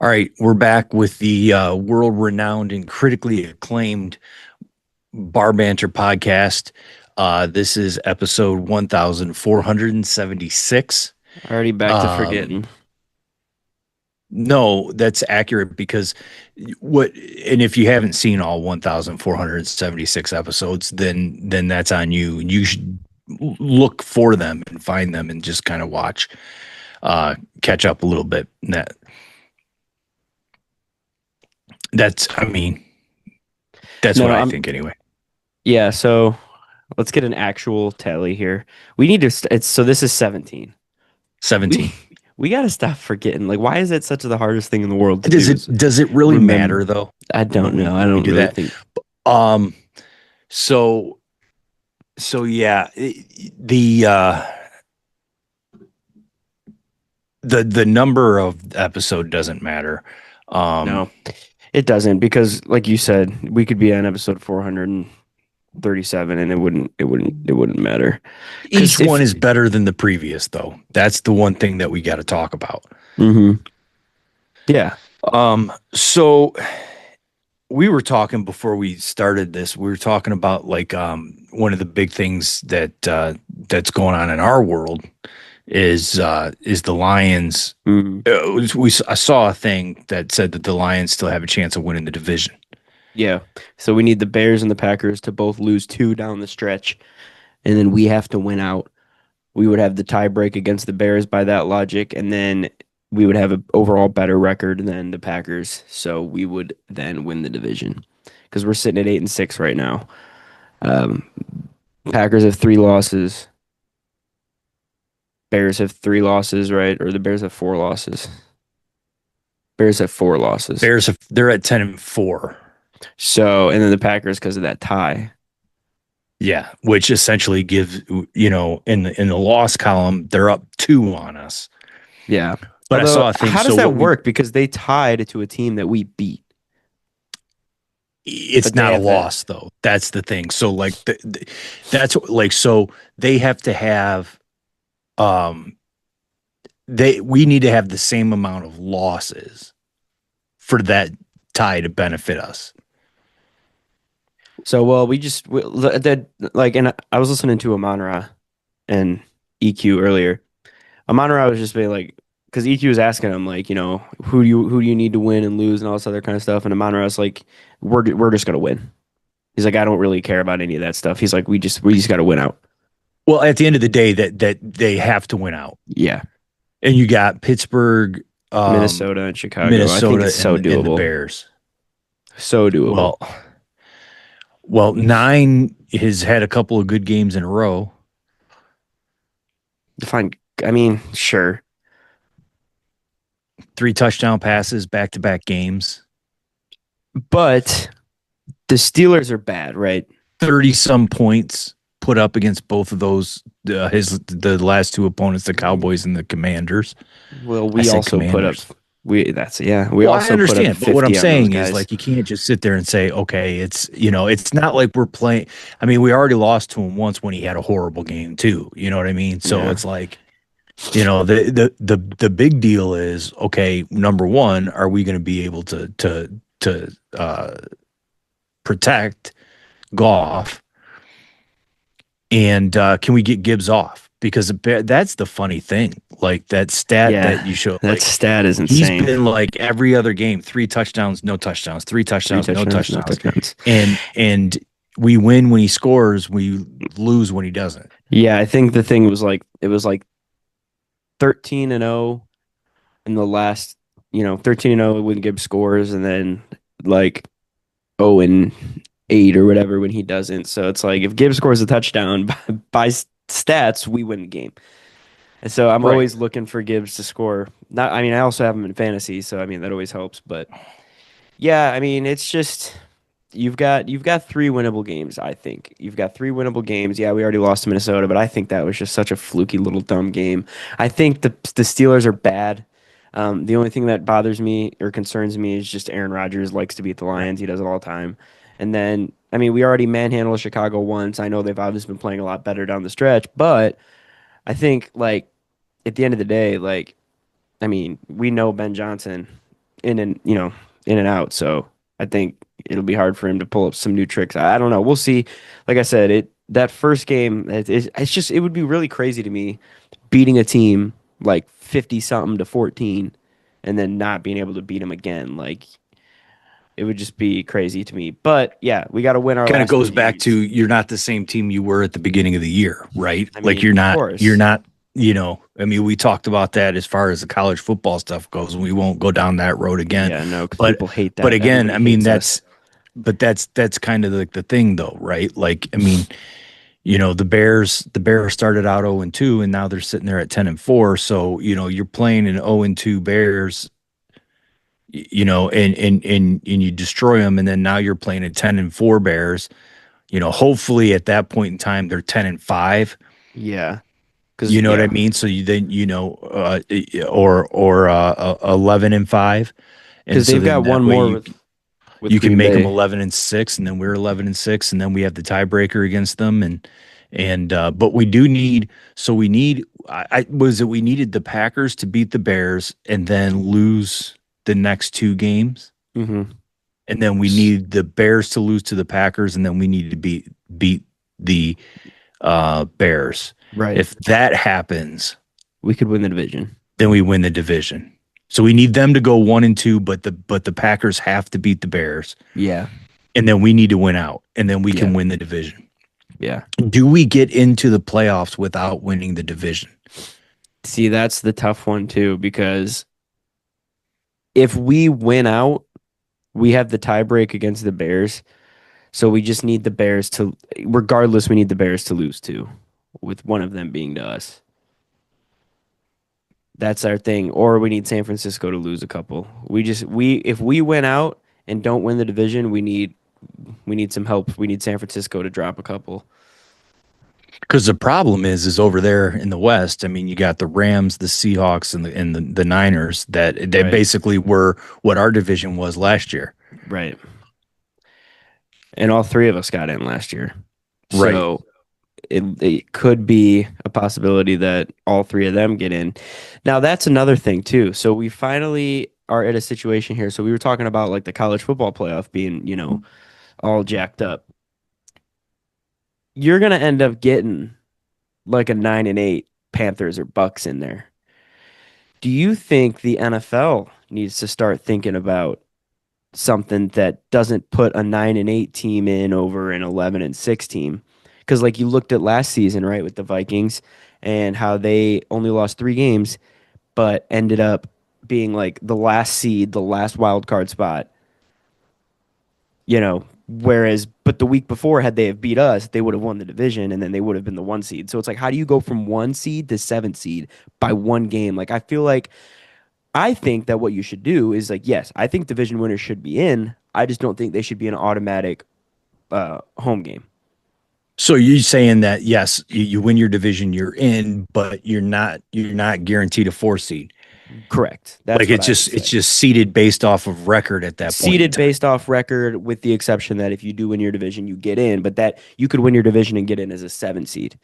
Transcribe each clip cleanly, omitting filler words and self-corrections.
All right, we're back with the world-renowned and critically acclaimed Bar Banter podcast. This is episode 1476. Already back to Um, forgetting. no, that's accurate because what, and if you haven't seen all 1476 episodes, then that's on you. You should look for them and find them and just kind of watch, catch up a little bit. I mean, that's what No, I think anyway. yeah, so let's get an actual tally here. We need to it's so this is 17. We 17. we got to stop forgetting. Like, why is it such the hardest thing in the world to Does do it is does it really remember? matter though I don't know. I when we don't do really that? think. Um, so yeah, the number of episode doesn't matter. Um, No, it doesn't, because like you said, we could be on episode 437 and it wouldn't matter. Because each if one is better than the previous though. That's the one thing that we got to talk about. hmm yeah. So we were talking before we started this. We were talking about like one of the big things that's going on in our world is the Lions. hmm I saw a thing that said that the Lions still have a chance of winning the division. Yeah. So we need the Bears and the Packers to both lose two down the stretch, and then we have to win out. We would have the tie break against the Bears by that logic, and then we would have an overall better record than the Packers. So we would then win the division because we're sitting at 8-6 right now. Um, Packers have three losses. Bears have three losses, right? Or the Bears have four losses. Bears have four losses. They're at 10-4. So, and then the Packers because of that tie. Yeah, which essentially gives in the loss column they're up two on us. Yeah. But I Although, saw a thing. how does So that what we work? Because they tied to a team that we beat, it's but they not a have that. loss though. That's the thing. So like that's like so they have to have um we need to have the same amount of losses for that tie to benefit us. So, well, and I was listening to Amon-Ra and EQ earlier. Amon-Ra was just being like, because EQ was asking him like, who do you need to win and lose and all this other kind of stuff, and Amon-Ra was like, we're just gonna win. He's like, I don't really care about any of that stuff. He's like, we just got to win out. Well, at the end of the day, that they have to win out. Yeah, And you got Pittsburgh, Minnesota and Chicago. I think Minnesota, it's so and the doable, Bears. so doable. Well, nine has had a couple of good games in a row. Fine. I mean, sure, Three touchdown passes, back to back games. but the Steelers are bad, right? 30 some points put up against both of those the last two opponents, the Cowboys and the Commanders. Well, I we said also put up Commanders. we that's yeah, we Well, I also put up understand, but what I'm 50 on those saying is guys. like you can't just sit there and say, okay, it's not like we're playing. I mean, we already lost to him once when he had a horrible game too. You know what I mean? So Yeah. it's like, the big deal is, okay, number one, are we going to be able to protect Goff, and can we get Gibbs off? Because that's the funny thing. Like that stat that Yeah. you showed, That like stat is he's insane. been like every other game, three touchdowns, no touchdowns, three Three touchdowns, no touchdowns, no touchdowns, touchdowns. and we win when he scores, we lose when he doesn't. Yeah, I think the thing was like it was like 13-0 in the last, 13-0 when Gibbs scores, and then like 0-8 or whatever when he doesn't. So it's like if Gibbs scores a touchdown by stats, we win the game. And so I'm Right. always looking for Gibbs to score. Not, I mean, I also have him in fantasy, so I mean that always helps. But yeah, I mean, it's just you've got three winnable games. I think you've got three winnable games. Yeah, we already lost to Minnesota, but I think that was just such a fluky little dumb game. I think the Steelers are bad. The only thing that bothers me or concerns me is just Aaron Rodgers likes to beat the Lions. He does it all the time. And then, I mean, we already manhandled Chicago once. I know they've obviously been playing a lot better down the stretch, but I think like at the end of the day, like I mean, we know Ben Johnson. in and out. So I think it'll be hard for him to pull up some new tricks. I don't know. We'll see. Like I said, that first game, it's just it would be really crazy to me beating a team like 50 something to 14 and then not being able to beat them again. Like it would just be crazy to me. But yeah, we got to win our Kind of last goes three back to games. you're not the same team you were at the beginning of the year, right? I Like mean, of you're course. not, I mean, we talked about that as far as the college football stuff goes, and we won't go down that road again. Yeah, no, because But people hate but that. again, Everybody I mean hates us. that's kind of like the thing though, right? Like, I mean, the Bears started out 0-2 and now they're sitting there at 10-4. So, you're playing an 0-2 Bears, and you destroy them, and then now you're playing a 10-4 Bears. Hopefully at that point in time they're 10-5. Yeah, You because know what I yeah, mean? So you then or 11-5, and because so they've then got one that way more you with you can Green make them Bay. 11-6, and then we're 11-6, and then we have the tiebreaker against them, and but we do need so we need I was it we needed the Packers to beat the Bears and then lose the next two games, Hmm. and then we need the Bears to lose to the Packers, and then we need to beat the Bears. Right. If that happens, We could win the division. then we win the division. So we need them to go 1-2, but the Packers have to beat the Bears, Yeah. and then we need to win out, and then we Yeah. can win the division. Yeah. Do we get into the playoffs without winning the division? See, that's the tough one too, because if we win out, we have the tiebreak against the Bears. So we just need the Bears to, regardless, we need the Bears to lose too, with one of them being to us. That's our thing. Or we need San Francisco to lose a couple. If we win out and don't win the division, we need some help. We need San Francisco to drop a couple. Because the problem is over there in the West. I mean, you got the Rams, the Seahawks, and the Niners that Right. basically were what our division was last year. Right. And all three of us got in last year. Right. So it could be a possibility that all three of them get in. Now that's another thing too. So we finally are at a situation here. So we were talking about like the college football playoff being, all jacked up. You're gonna end up getting like a 9-8 Panthers or Bucks in there. Do you think the NFL needs to start thinking about something that doesn't put a 9-8 team in over an 11-6 team? Because like you looked at last season, right, with the Vikings and how they only lost 3 games, but ended up being like the last seed, the last wild card spot. Whereas, but the week before, had they have beat us, they would have won the division, and then they would have been the 1 seed. So it's like, how do you go from 1 seed to 7 seed by 1 game? Like, I think that what you should do is like, yes, I think division winners should be in. I just don't think they should be an automatic home game. So you're saying that yes, you win your division, you're in, but you're not guaranteed a 4 seed. Correct. That's Like what it's I would just say. it's just seeded based off of record at that point in Seeded time. based off record, with the exception that if you do win your division, you get in, but that you could win your division and get in as a 7 seed.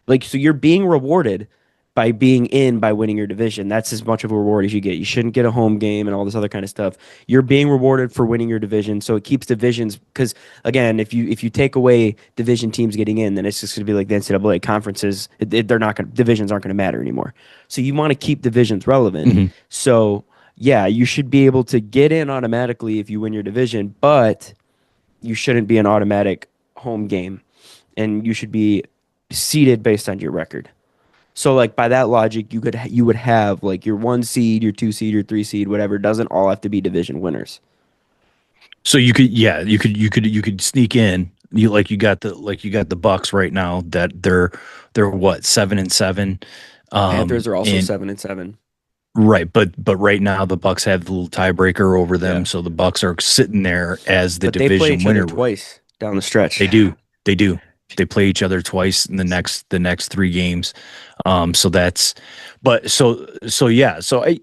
Like, so you're being rewarded by being in by winning your division. That's as much of a reward as you get. You shouldn't get a home game and all this other kind of stuff. You're being rewarded for winning your division, so it keeps divisions. Because again, if you take away division teams getting in, then it's just going to be like the NCAA conferences. They're not going. Divisions aren't going to matter anymore. So you want to keep divisions relevant. Mhm. So yeah, you should be able to get in automatically if you win your division, but you shouldn't be an automatic home game, and you should be seeded based on your record. So like by that logic, you would have like your 1 seed, your 2 seed, your 3 seed, whatever. Doesn't all have to be division winners. So you could, yeah, you could sneak in. You got the Bucks right now that they're what 7-7, Panthers are also and 7-7. right, but right now the Bucks have the little tiebreaker over them, Yeah, so the Bucks are sitting there as the but they play division each other winner. twice down the stretch. They do. They do. They play each other twice in the next three games. So that's, but so yeah. So I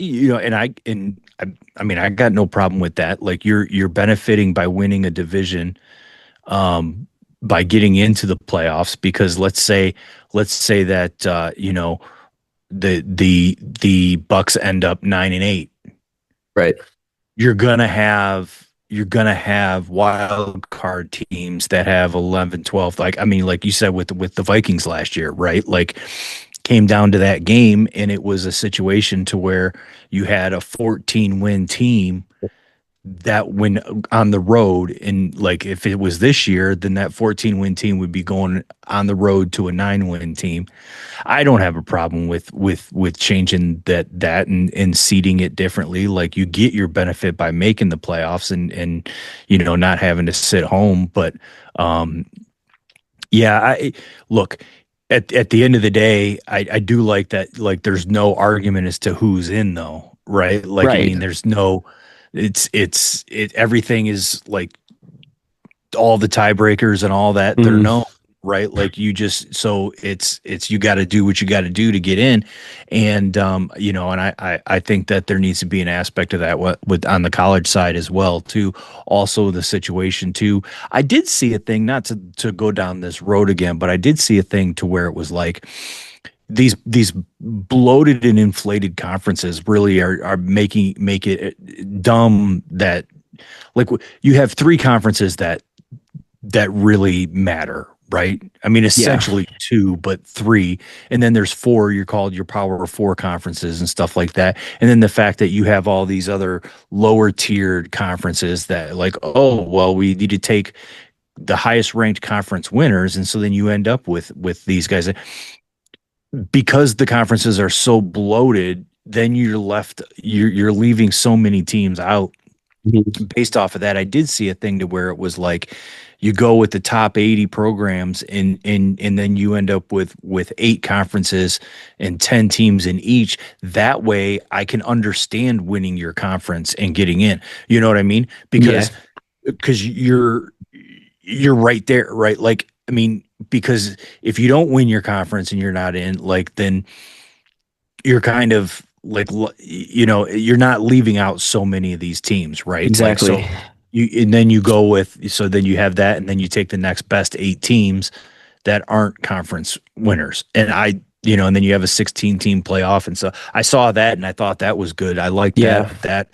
mean, I got no problem with that. Like you're benefiting by winning a division, by getting into the playoffs, because let's say that the Bucks end up 9-8. Right. you're gonna have wild card teams that have 11, 12. Like, I mean, like you said with the Vikings last year, right? Like, came down to that game, and it was a situation to where you had a 14 win team that win on the road. And like, if it was this year, then that 14 win team would be going on the road to a 9 win team. I don't have a problem with changing that and seeding it differently. Like, you get your benefit by making the playoffs and not having to sit home. But um yeah, I look, at the end of the day, I do like that. Like, there's no argument as to who's in, though, right? Like, I Right. mean, there's no, it everything is like all the tiebreakers and all that, they're Mhm. known, right? Like, you just, so it's you got to do what you got to do to get in. And and I think that there needs to be an aspect of that with on the college side as well too. Also, the situation too, I did see a thing, not to go down this road again, but I did see a thing to where it was like these bloated and inflated conferences really are make it dumb. That, like, you have three conferences that really matter, right? I mean, Yeah. essentially two, but three. And then there's four, you're called your power four conferences and stuff like that. And then the fact that you have all these other lower tiered conferences that, like, oh, well, we need to take the highest ranked conference winners. And so then you end up with these guys, because the conferences are so bloated, then you're leaving so many teams out. Mhm. Based off of that, I did see a thing to where it was like, you go with the top 80 programs, and then you end up with eight conferences and 10 teams in each. That way I can understand winning your conference and getting in. You know what I mean? Yeah. Because you're right there, right? Like, I mean, because if you don't win your conference and you're not in, like, then you're kind of like, you're not leaving out so many of these teams, right? Like, Exactly. so and then you go with, so then you have that, and then you take the next best eight teams that aren't conference winners. And then you have a 16 team playoff. And so I saw that, and I thought that was good. I like Yeah. that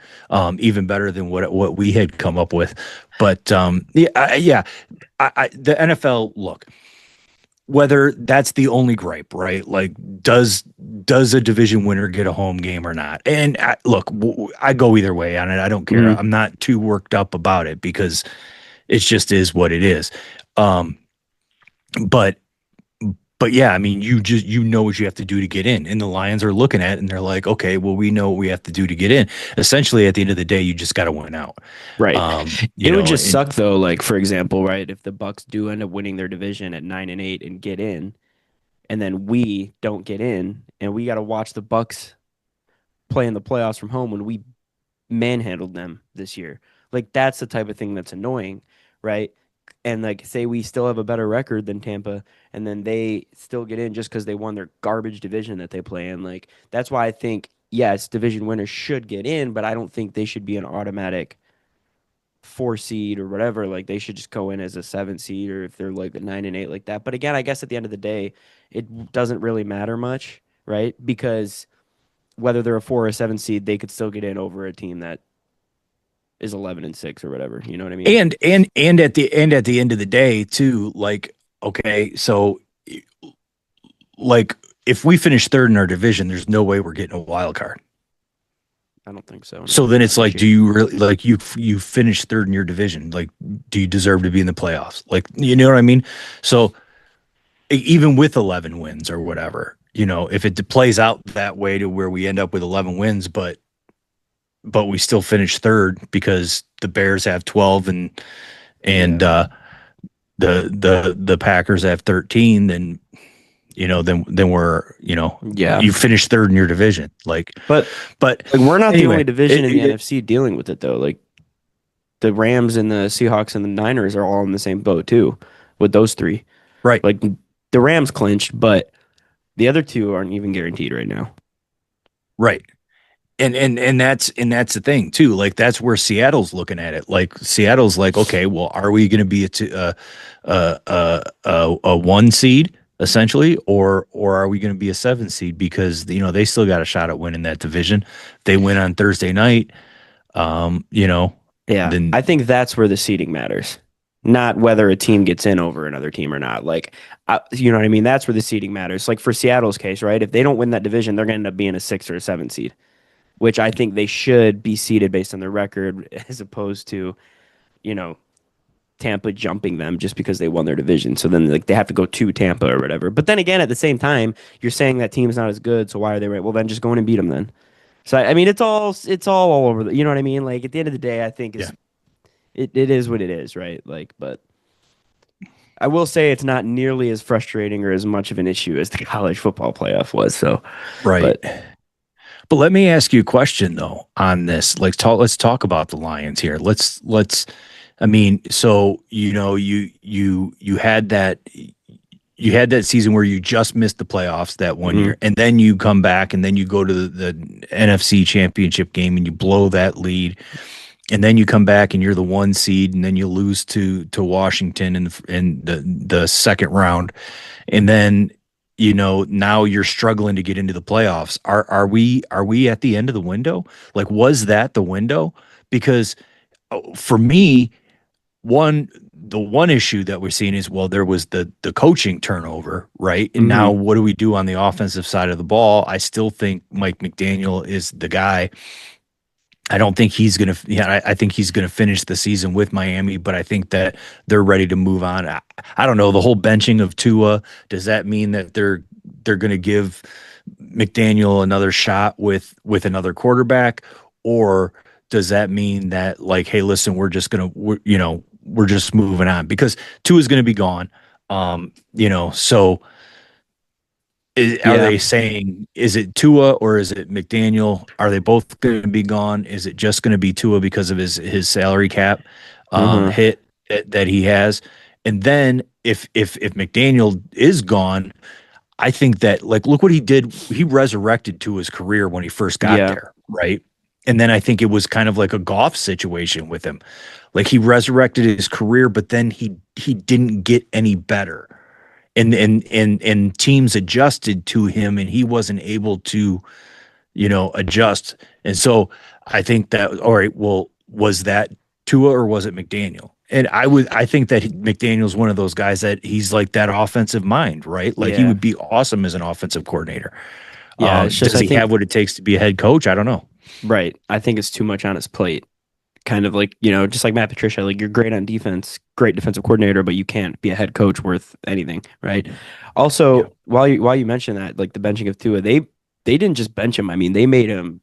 even better than what we had come up with. But yeah, the NFL, look, whether that's the only gripe, right? Like, does a division winner get a home game or not? And look, I go either way on it. I don't care. Mhm. I'm not too worked up about it, because it just is what it is. Um, but but yeah, I mean, you know what you have to do to get in, and the Lions are looking at it, and they're like, okay, well, we know what we have to do to get in. Essentially, at the end of the day, you just got to win out. Right. It would just And suck though, like for example, right, if the Bucks do end up winning their division at 9-8 and get in, and then we don't get in, and we got to watch the Bucks play in the playoffs from home when we manhandled them this year. Like that's the type of thing that's annoying, right? And like say we still have a better record than Tampa and then they still get in just because they won their garbage division that they play in. Like that's why I think yes, division winners should get in, but I don't think they should be an automatic 4 seed or whatever. Like they should just go in as a 7 seed or if they're like a 9-8 like that. But again, I guess at the end of the day, it doesn't really matter much, right? Because whether they're a 4 or 7 seed, they could still get in over a team that is 11-6 or whatever. You know what I mean? and at the end of the day too, like, okay, so, like, if we finish third in our division, there's no way we're getting a wild card. I don't think so. So No, then not it's this like, do year. you really, like, you finished third in your division? Like, do you deserve to be in the playoffs? Like, you know what I mean? So even with 11 wins or whatever, if it plays out that way to where we end up with 11 wins, but we still finish third because the Bears have 12, and Yeah. the Packers have 13, then then we're, Yeah. you finish third in your division. Like, But but like we're not the only anyway, division in the NFC dealing with it though. Like the Rams and the Seahawks and the Niners are all in the same boat too with those three. right, Like the Rams clinched, but the other two aren't even guaranteed right now. right. And that's the thing too. Like, that's where Seattle's looking at it. Like, Seattle's like, okay, well, are we going to be a 1 seed essentially, or are we going to be a 7 seed? Because they still got a shot at winning that division. They win on Thursday night. You know, Yeah, then I think that's where the seeding matters, not whether a team gets in over another team or not. Like, you know what I mean? That's where the seeding matters. Like for Seattle's case, right? If they don't win that division, they're going to end up being a 6 or a 7 seed, which I think they should be seeded based on their record, as opposed to, you know, Tampa jumping them just because they won their division. So then like they have to go to Tampa or whatever. But then again, at the same time, you're saying that team's not as good, so why are they right? Well, then just go in and beat them then. So I mean, it's all over the. You know what I mean? Like at the end of the day, I think yeah, it is what it is, right? Like, but I will say it's not nearly as frustrating or as much of an issue as the college football playoff was. So, right. but But let me ask you a question though on this. Like, let's talk about the Lions here. Let's. I mean, so you had that season where you just missed the playoffs that one mhm, year, and then you come back, and then you go to the NFC Championship game and you blow that lead, and then you come back and you're the 1 seed, and then you lose to Washington in the second round, and then now you're struggling to get into the playoffs. Are we at the end of the window? Like, was that the window? Because for me, the one issue that we're seeing is, well, there was the coaching turnover, right? And now mhm, what do we do on the offensive side of the ball? I still think Mike McDaniel is the guy. I don't think he's gonna. Yeah, I think he's gonna finish the season with Miami, but I think that they're ready to move on. I don't know, the whole benching of Tua. Does that mean that they're gonna give McDaniel another shot with another quarterback, or does that mean that, like, hey, listen, we're just moving on because Tua is gonna be gone. So are yeah, they saying, is it Tua or is it McDaniel? Are they both going to be gone? Is it just going to be Tua because of his salary cap mhm, hit that he has? And then if McDaniel is gone, I think that, like, look what he did. He resurrected to his career when he first got yeah, there, right? And then I think it was kind of like a golf situation with him. Like, he resurrected his career, but then he didn't get any better, and teams adjusted to him, and he wasn't able to adjust. And so I think that, all right, well, was that Tua or was it McDaniel? And I think that McDaniel's one of those guys that he's like that offensive mind, right? Like, he yeah, would be awesome as an offensive coordinator. yeah. It's just Does I he have think what it takes to be a head coach? I don't know. right. I think it's too much on his plate. Kind of like, just like Matt Patricia, like you're great on defense, great defensive coordinator, but you can't be a head coach worth anything, right? Yeah. Also, while you mention that, like the benching of Tua, they didn't just bench him. I mean, they made him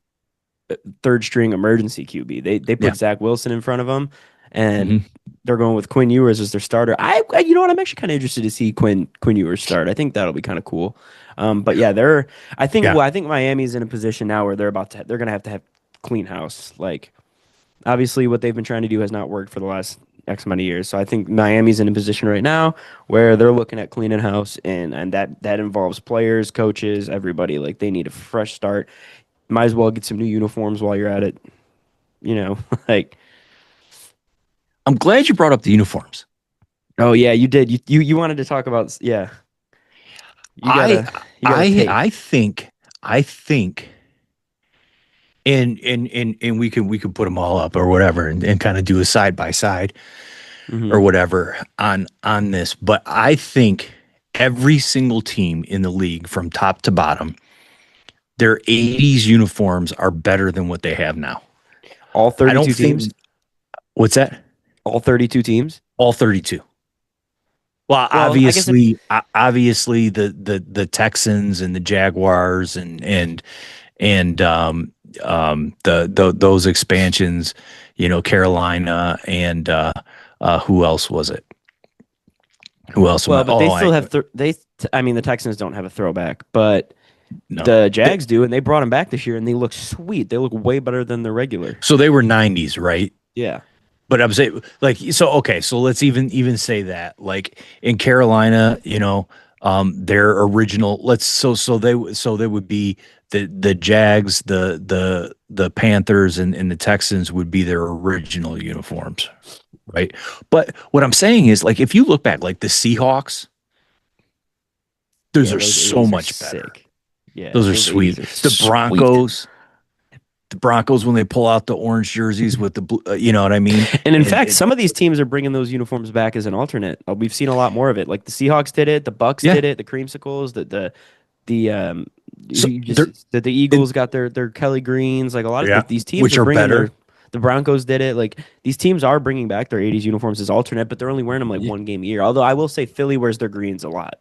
third string emergency QB. They Yeah. put Zach Wilson in front of him, and Hmm. they're going with Quinn Ewers as their starter. You know what? I'm actually kind of interested to see Quinn Ewers start. I think that'll be kind of cool. But yeah, they're. Yeah. I think Miami's in a position now where they're gonna have to have clean house. Like obviously, what they've been trying to do has not worked for the last X amount of years. So I think Miami's in a position right now where they're looking at cleaning house, and that involves players, coaches, everybody. Like they need a fresh start. Might as well get some new uniforms while you're at it. You know, like I'm glad you brought up the uniforms. oh yeah, you did. You wanted to talk about yeah. You I gotta you gotta take. I think and we could put them all up or whatever, and kind of do a side by side or Hmm. whatever on this. But I think every single team in the league from top to bottom, their 80s uniforms are better than what they have now. All I don't 32 think. teams. What's that? All 32 teams. All 32. Well, Well, I guess it. obviously the Texans and the Jaguars and those expansions, Carolina and who else was it? Who else am Well, I? but they Oh, still have I mean, the Texans don't have a throwback, but no. the Jags do, and they brought him back this year, and they look sweet. They look way better than the regular. So they were 90s, right? Yeah. But I'm saying, like, so okay, so let's even say that, like, in Carolina, their original, let's so they would be the Jags, the Panthers and the Texans would be their original uniforms, right? But what I'm saying is, like, if you look back, like the Seahawks, those Yeah, are those so 80s are much better. sick. Yeah, Those are those 80s sweet. are The sweet. Broncos, the Broncos when they pull out the orange jerseys with the blue, you know what I mean? And in fact, And some of these teams are bringing those uniforms back as an alternate. We've seen a lot more of it. Like the Seahawks did it, the Bucks yeah, did it, the Creamsicles, the so you they're just the and Eagles got their Kelly Greens. Like a lot of yeah, these teams which are are bringing better. their. The Broncos did it. Like these teams are bringing back their '80s uniforms as alternate, but they're only wearing them like Yeah. one game a year. Although I will say Philly wears their greens a lot.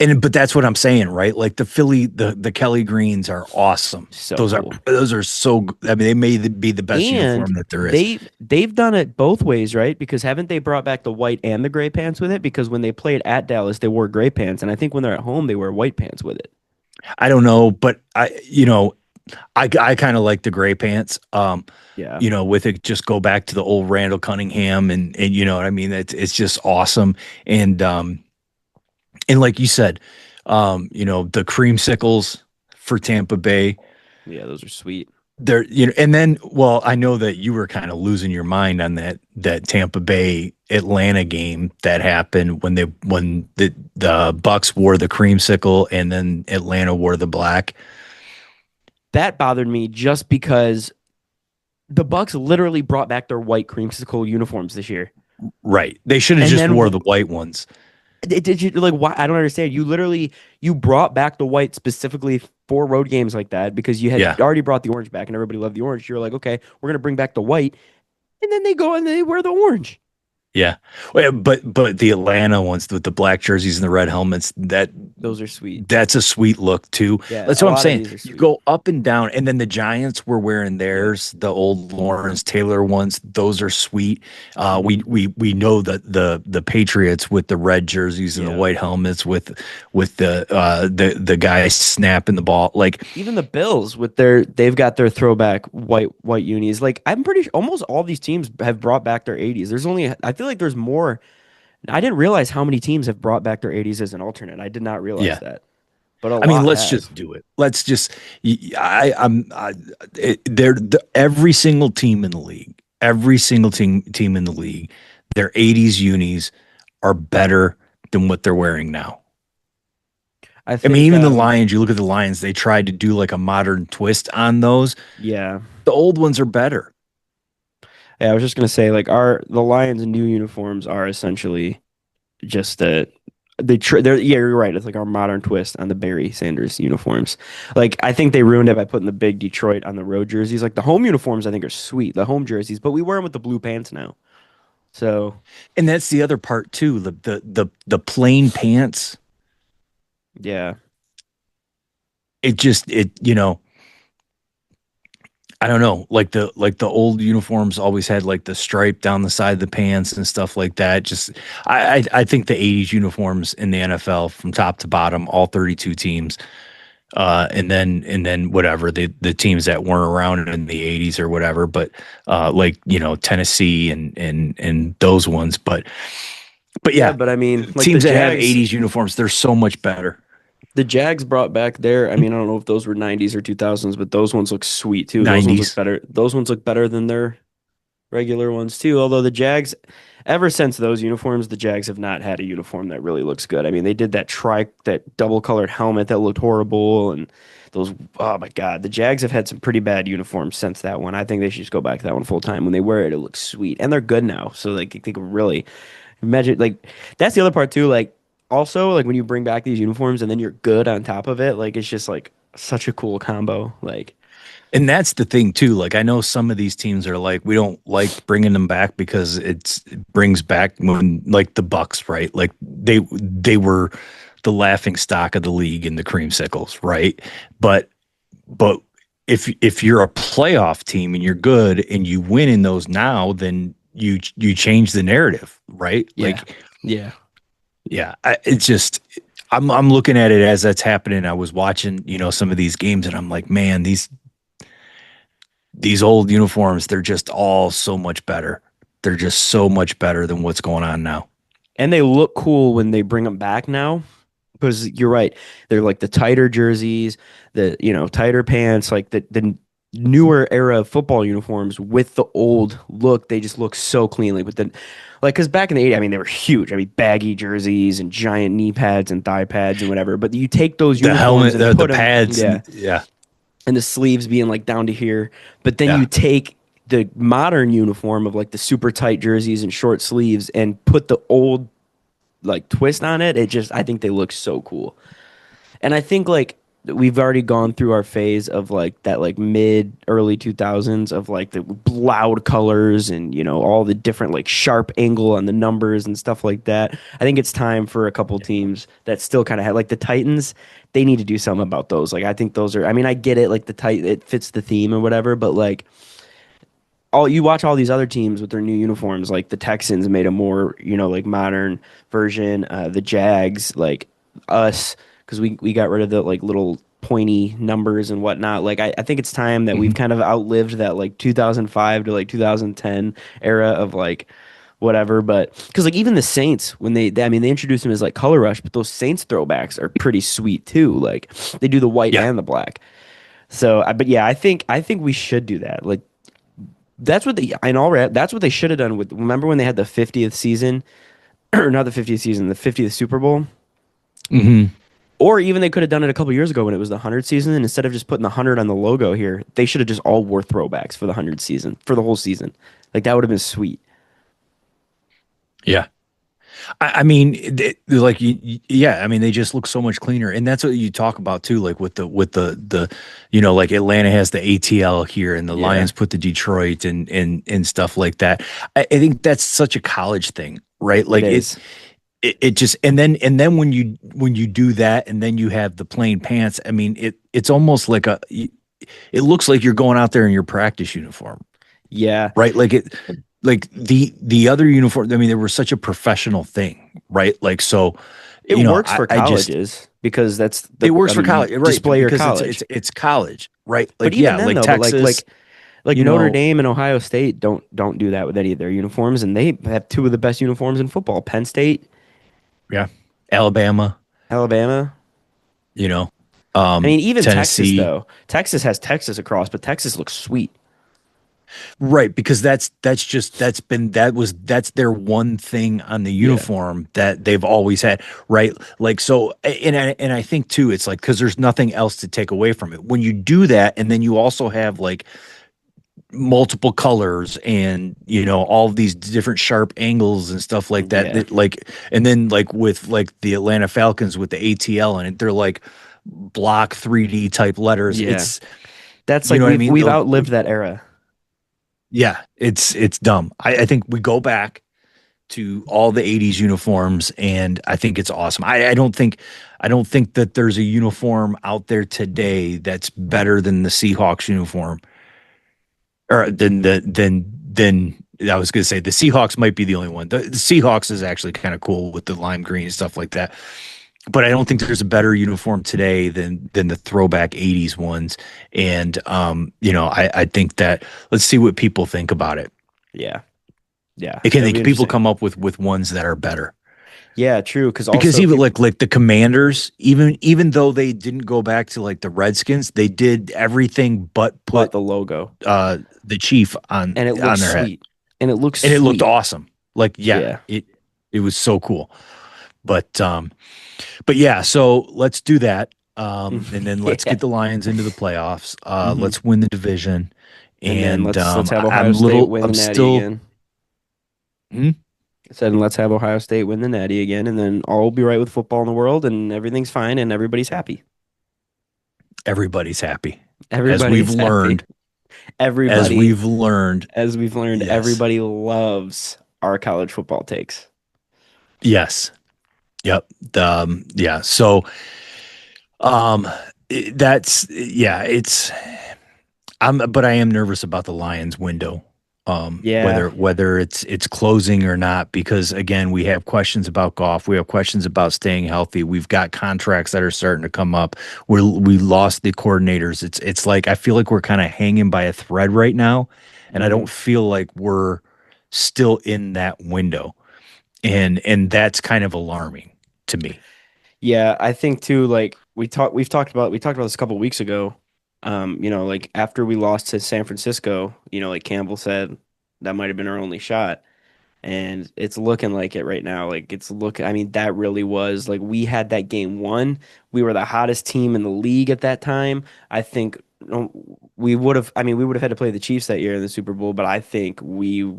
And but that's what I'm saying, right? Like the Kelly Greens are awesome. So cool. Those are so. I mean, they may be the best And uniform that there is. they've done it both ways, right? Because haven't they brought back the white and the gray pants with it? Because when they played at Dallas, they wore gray pants, and I think when they're at home, they wear white pants with it. I don't know, but I kind of like the gray pants. Yeah. With it, just go back to the old Randall Cunningham, and you know what I mean. It's just awesome, and like you said, the creamsicles for Tampa Bay. Yeah, those are sweet. There, and then, well, I know that you were kind of losing your mind on that Tampa Bay Atlanta game that happened when the Bucks wore the creamsicle and then Atlanta wore the black. That bothered me just because the Bucks literally brought back their white creamsicle uniforms this year. Right. They should have And just then wore the white ones. did you like why I don't understand. You literally you brought back the white specifically for road games like that because you Yeah. had already brought the orange back and everybody loved the orange. You're like, okay, we're gonna bring back the white, and then they go and they wear the orange. Yeah. Well, but the Atlanta ones with the black jerseys and the red helmets, Those are sweet. that's a sweet look too. Yeah, That's a what I'm lot of saying. these are You sweet. go up and down, and then the Giants were wearing Yeah. theirs, the old Lawrence Taylor ones. Those are sweet. Mhm. We know that the Patriots with the red jerseys and the Yeah. white helmets with the guy snapping the ball. Like, Even the Bills with they've got their throwback white unis. Like I'm pretty sure almost all these teams have brought back their 80s. There's only I feel like there's more. I didn't realize how many teams have brought back their 80s as an alternate. I did not realize yeah. that, but a I mean, lot let's have. just do it. Let's just. They're every single team in the league. Every single team in the league. Their '80s unis are better than what they're wearing now. I I mean, think even the Lions. You look at the Lions. They tried to do like a modern twist on those. yeah. The old ones are better. Yeah, I was just gonna say like our the Lions' new uniforms are essentially just they're yeah, you're right. It's like our modern twist on the Barry Sanders uniforms. Like I think they ruined it by putting the big Detroit on the road jerseys. Like the home uniforms, I think are sweet, the home jerseys, but we wear them with the blue pants now. So And that's the other part too. The plain pants. yeah, It I don't know, like the old uniforms always had like the stripe down the side of the pants and stuff like that. Just I think the '80s uniforms in the NFL from top to bottom, all 32 teams, and then whatever the teams that weren't around in the '80s or whatever, but like Tennessee and those ones, but yeah. yeah, But I mean, like teams that have '80s uniforms, they're so much better. The Jags brought back their. I mean, I don't know if those were '90s or 2000s, but those ones look sweet too. Those ones look '90s, better. Those ones look better than their regular ones too. Although the Jags, ever since those uniforms, the Jags have not had a uniform that really looks good. I mean, they did that double colored helmet that looked horrible, and those. Oh my God, the Jags have had some pretty bad uniforms since that one. I think they should just go back to that one full time. When they wear it, it looks sweet, and they're good now. So like, they can really imagine. Like that's the other part too. Like also, like when you bring back these uniforms and then you're good on top of it, like it's just like such a cool combo. Like and that's the thing too. Like I know some of these teams are like we don't like bringing them back because it brings back when like the Bucks, right? Like they were the laughing stock of the league in the creamsicles, right? But if you're a playoff team and you're good and you win in those now, then you change the narrative, right? yeah, Like yeah. yeah, it's just I'm looking at it as that's happening. I was watching some of these games and I'm like, man, these old uniforms, they're just all so much better. They're just so much better than what's going on now. And they look cool when they bring them back now. Because you're right, they're like the tighter jerseys, the tighter pants, like the newer era of football uniforms with the old look. They just look so clean, like with the like because back in the '80s, I mean, they were huge. I mean, baggy jerseys and giant knee pads and thigh pads and whatever. But you take those The uniforms helmet, and the put them, pads, yeah, yeah, and the sleeves being like down to here. But then you Yeah. take the modern uniform of like the super tight jerseys and short sleeves and put the old like twist on it. It just I think they look so cool. And I think like we've already gone through our phase of like that like mid early 2000s of like the loud colors and all the different like sharp angle on the numbers and stuff like that. I think it's time for a couple teams that still kind of have like the Titans. They need to do something about those. Like I think those are. I mean, I get it. Like it fits the theme or whatever. But like all you watch all these other teams with their new uniforms. Like the Texans made a more like modern version. The Jags, like us, because we got rid of the like little pointy numbers and whatnot. Like I think it's time that we've Mhm. kind of outlived that like 2005 to like 2010 era of like whatever. But because like even the Saints when I mean they introduced them as like color rush, but those Saints throwbacks are pretty sweet too. Like they do the white Yeah. and the black. So, but yeah, I think we should do that. Like that's what they in all that's what they should have done with. Remember when they had the 50th season, or not the 50th season, the 50th Super Bowl, Hmm. or even they could have done it a couple years ago when it was the 100th season. And instead of just putting the 100 on the logo here, they should have just all wore throwbacks for the 100th season for the whole season. Like that would have been sweet. Yeah. I mean, like, yeah. I mean, they just look so much cleaner, and that's what you talk about too. Like with the, like Atlanta has the ATL here, and the Yeah, Lions put the Detroit and stuff like that. I think that's such a college thing, right? it Like is. it just and then when you do that, and then you have the plain pants. I mean, it's almost like it looks like you're going out there in your practice uniform, Yeah, right? Like the other uniform. I mean, they were such a professional thing, right? Like so, it works for I just colleges because that's it the. works I for mean, you college, right? display your Because it's college. it's it's college, right? But Like even yeah, then like though, but Texas, like you Notre know, Dame and Ohio State don't do that with any of their uniforms, and they have two of the best uniforms in football. Penn State, yeah, Alabama, Alabama. you know, I mean, even Texas Tennessee, though. Texas has Texas across, but Texas looks sweet. right? Because that's their one thing on the Yeah, uniform that they've always had, right? Like so, and I think too, it's like because there's nothing else to take away from it when you do that, and then you also have like multiple colors and all of these different sharp angles and stuff like that, yeah, like and then like with like the Atlanta Falcons with the ATL and it, they're like block 3D type letters. yeah. It's That's you like know what I we've mean? we've outlived that era. Yeah, it's dumb. I think we go back to all the 80s uniforms and I think it's awesome. I don't think that there's a uniform out there today that's better than the Seahawks uniform or than I was going to say the Seahawks might be the only one. The Seahawks is actually kind of cool with the lime green and stuff like that. But I don't think there's a better uniform today than the throwback 80s ones. And I think that let's see what people think about it. Yeah, yeah. Can It'll they be people interesting. come up with ones that are better? Yeah, true. Because Because also even people, like the Commanders, even though they didn't go back to like the Redskins, they did everything but but put the logo, the chief on and it on looks their head. sweet, and it looks And it looked sweet. awesome. Like, yeah, Yeah. it was so cool. But yeah, so let's do that. And then let's Yeah. get the Lions into the playoffs. Hmm. Let's win the division. And then And let's have I'm Ohio State little win the I'm Natty still again. hmm? I said, and let's have Ohio State win the Natty again, and then all will be right with football in the world, and everything's fine, and everybody's happy. Everybody's happy. As we've Everybody's happy. learned, as Everybody, we've learned, as we've learned, yes. everybody loves our college football takes. Yes. Yep. Yeah. So um that's yeah, but I am nervous about the Lions window. Yeah. Whether it's closing or not, because again, we have questions about golf. We have questions about staying healthy. We've got contracts that are starting to come up. We lost the coordinators. It's like I feel like we're kind of hanging by a thread right now, and I Hmm. don't feel like we're still in that window. And that's kind of alarming to me. Yeah, I think too, like we talked about this a couple weeks ago. Like after we lost to San Francisco, like Campbell said, that might have been our only shot. And it's looking like it right now. Like I mean, that really was like we had that game won. We were the hottest team in the league at that time. I think no, we would have. I mean, we would have had to play the Chiefs that year in the Super Bowl, but I think we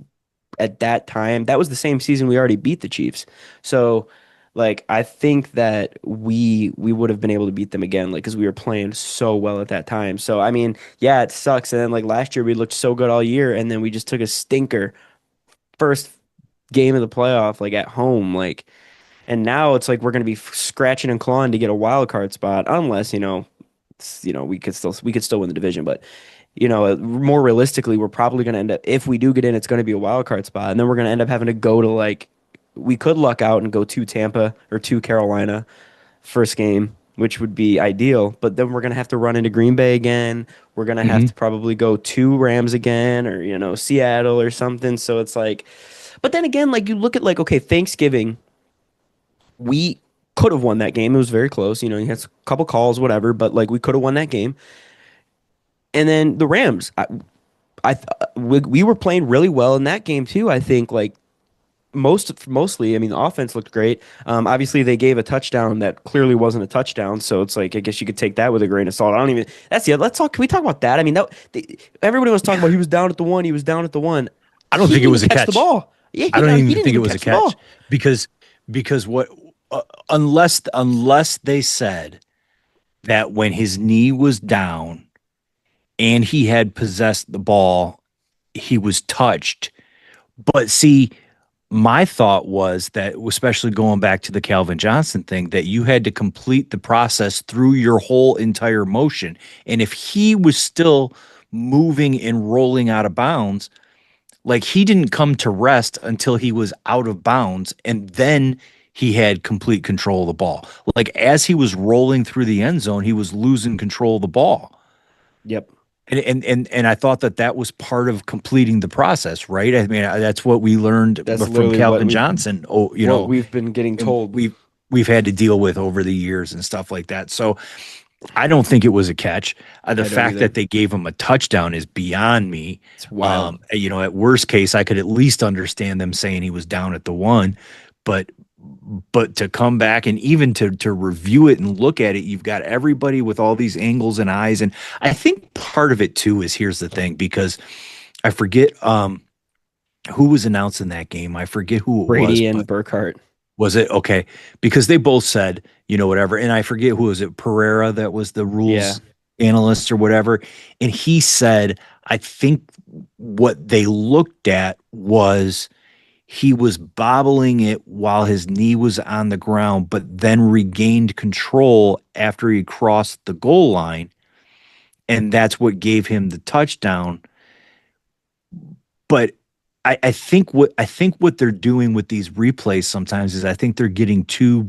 at that time that was the same season we already beat the Chiefs. So, like, I think that we would have been able to beat them again, like, because we were playing so well at that time. So, I mean, yeah, it sucks. And then like last year, we looked so good all year, and then we just took a stinker first game of the playoff, like at home, like. And now it's like we're going to be scratching and clawing to get a wild card spot, unless we could still win the division. But more realistically, we're probably going to end up if we do get in, it's going to be a wild card spot, and then we're going to end up having to go to like we could luck out and go to Tampa or to Carolina first game, which would be ideal. But then we're going to have to run into Green Bay again. We're going to have Hmm. to probably go to Rams again or Seattle or something. So it's like, but then again, like you look at like okay, Thanksgiving we could have won that game. It was very close. You had a couple calls, whatever, but like we could have won that game. And then the Rams, we were playing really well in that game too. I think like mostly, I mean, the offense looked great. Obviously, they gave a touchdown that clearly wasn't a touchdown, so it's like I guess you could take that with a grain of salt. I don't even. That's the. Let's talk. Can we talk about that? I mean, everybody was talking about he was down at the one. He was down at the one. I don't He think didn't it even was a catch the catch. ball. Yeah, I don't he even didn't think it even was a catch the catch ball. because what unless they said that when his knee was down and he had possessed the ball, he was touched. But see, my thought was that, especially going back to the Calvin Johnson thing, that you had to complete the process through your whole entire motion. And if he was still moving and rolling out of bounds, like he didn't come to rest until he was out of bounds, and then he had complete control of the ball. Like as he was rolling through the end zone, he was losing control of the ball. Yep, And I thought that that was part of completing the process, right? I mean, that's what we learned that's from literally Calvin Johnson. Oh, what we've been getting and told. we've had to deal with over the years and stuff like that. So I don't think it was a catch. The I don't fact either. that they gave him a touchdown is beyond me. It's wild. At worst case, I could at least understand them saying he was down at the one, but to come back and even to review it and look at it, you've got everybody with all these angles and eyes, and I think part of it too is here's the thing because I forget who was announcing that game. I forget who it was, Brady but and Burkhart. was it okay? Because they both said, whatever. And I forget who was it, Pereira, that was the Yeah. rules analyst or whatever. And he said, I think what they looked at was he was bobbling it while his knee was on the ground, but then regained control after he crossed the goal line. And that's what gave him the touchdown. But I think what they're doing with these replays sometimes is I think they're getting too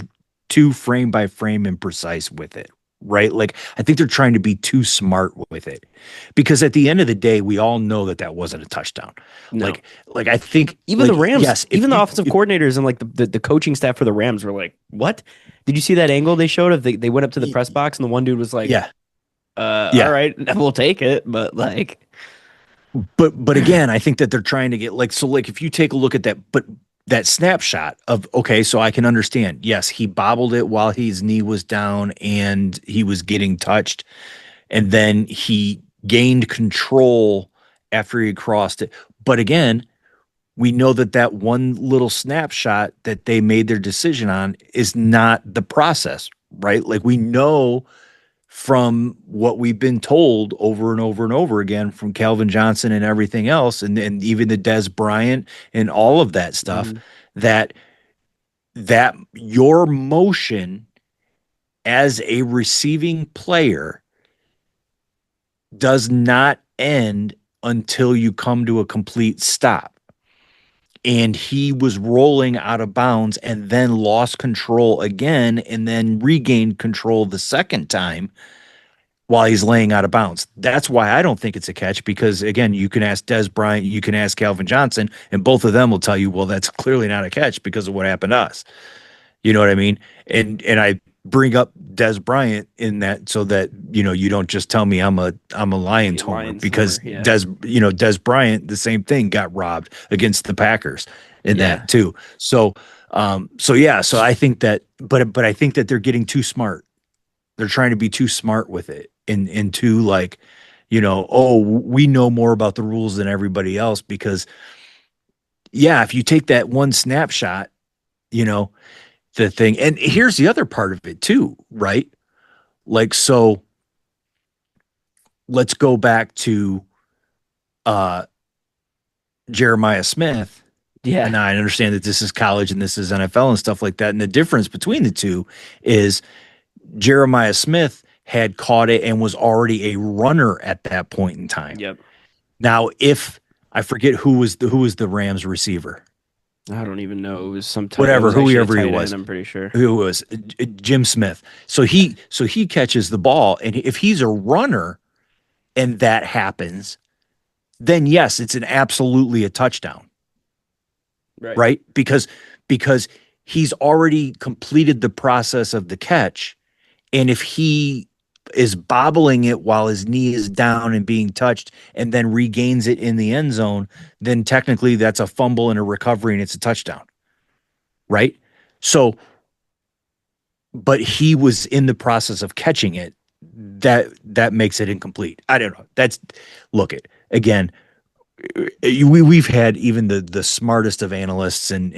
frame by frame and precise with it. Right? Like I think they're trying to be too smart with it. Because at the end of the day, we all know that that wasn't a touchdown. No. Like I think Even the like Rams, yes, even the offensive coordinators and like the coaching staff for the Rams were like, "What? Did you see that angle they showed of they went up to the press box and the one dude was like, yeah, all yeah. right, we'll take it." But like, But again, I think that they're trying to get like if you take a look at that, but that snapshot of okay, so I can understand. Yes, he bobbled it while his knee was down and he was getting touched, and then he gained control after he crossed it. But again, we know that that one little snapshot that they made their decision on is not the process, right? Like we know from what we've been told over and over and over again from Calvin Johnson and everything else, and even the Des Bryant and all of that stuff, mhm, that your motion as a receiving player does not end until you come to a complete stop. And he was rolling out of bounds and then lost control again and then regained control the second time while he's laying out of bounds. That's why I don't think it's a catch because again, you can ask Des Bryant, you can ask Calvin Johnson, and both of them will tell you, well, that's clearly not a catch because of what happened to us. You know what I mean? And I bring up Des Bryant in that so that you don't just tell me I'm a be Lions a homer Lions homer. because Yeah, Des Bryant the same thing got robbed against the Packers in yeah. that too. So yeah, so I think that but I think that they're getting too smart. They're trying to be too smart with it and too like oh, we know more about the rules than everybody else because, yeah, if you take that one snapshot, you know, the thing, and here's the other part of it too, right? Like, so let's go back to uh Jeremiah Smith. And Yeah. I understand that this is college and this is NFL and stuff like that. And the difference between the two is Jeremiah Smith had caught it and was already a runner at that point in time. Yep. Now, if I forget who was the Rams receiver, I don't even know. It was some tight. It whatever, was actually a whoever he tight end. was, I'm pretty sure. who it was Jim Smith. So he catches the ball, and if he's a runner and that happens, then yes, it's an absolutely a touchdown, Right. right? Because he's already completed the process of the catch, and if he is bobbling it while his knee is down and being touched and then regains it in the end zone, then technically that's a fumble and a recovery and it's a touchdown, right? So, but he was in the process of catching it. That makes it incomplete. I don't know. That's look it again. We've had even the smartest of analysts and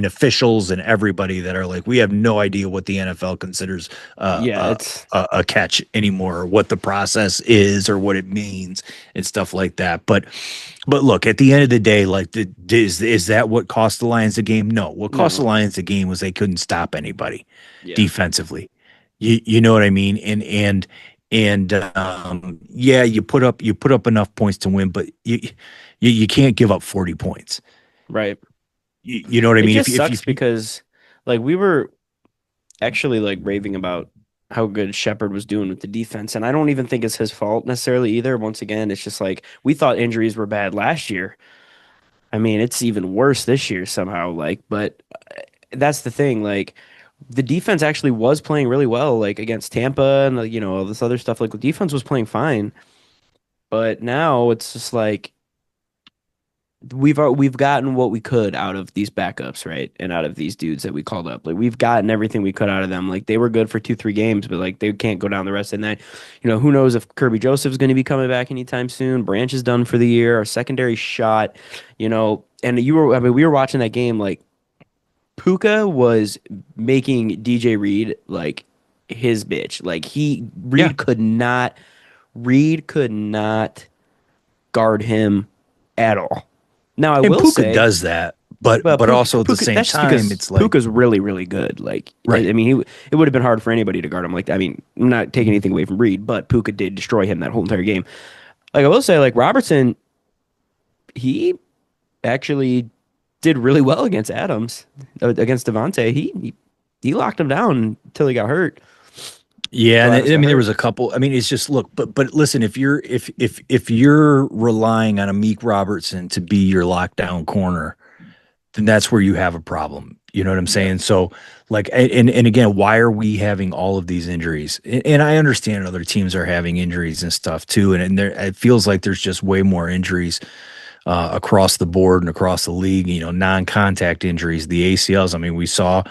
officials and everybody that are like, we have no idea what the NFL considers Yeah, it's a catch anymore, or what the process is, or what it means, and stuff like that. But look, at the end of the day, like, is that what cost the Lions the game? No, what cost the no. Lions the game was they couldn't stop anybody Yeah. defensively. You know what I mean? And yeah, you put up enough points to win, but you can't give up 40 points. Right. You know what I It mean? just If you sucks because like we were actually like raving about how good Shepard was doing with the defense, and I don't even think it's his fault necessarily either. Once again, it's just like we thought injuries were bad last year. I mean, it's even worse this year somehow. Like, but that's the thing. Like, the defense actually was playing really well, like against Tampa and all this other stuff. Like, the defense was playing fine, but now it's just like we've gotten what we could out of these backups, right? And out of these dudes that we called up. Like we've gotten everything we could out of them. Like they were good for 2, 3 games, but like they can't go down the rest of the night. Who knows if Kirby Joseph's going to be coming back anytime soon. Branch is done for the year. Our secondary shot, and I mean, we were watching that game. Like Puka was making DJ Reed like his bitch. Like yeah, Reed could not guard him at all. Now I and will Puka say, does that, but well, but also at the Puka, same that's just time, because it's like Puka's really, really good. Like, right. I mean, it would have been hard for anybody to guard him. Like, I mean, I'm not taking anything away from Reed, but Puka did destroy him that whole entire game. Like, I will say, like Robertson, he actually did really well against Adams, against Devontae. He locked him down until he got hurt. Yeah, Until and Adams I got mean there hurt. was a couple. I mean, it's just look, but listen, if you're relying on a Meek Robertson to be your lockdown corner, then that's where you have a problem. You know what I'm Yep. saying? So, like, and again, why are we having all of these injuries? And I understand other teams are having injuries and stuff too, and there it feels like there's just way more injuries across the board and across the league. Non-contact injuries, the ACLs. I mean, we saw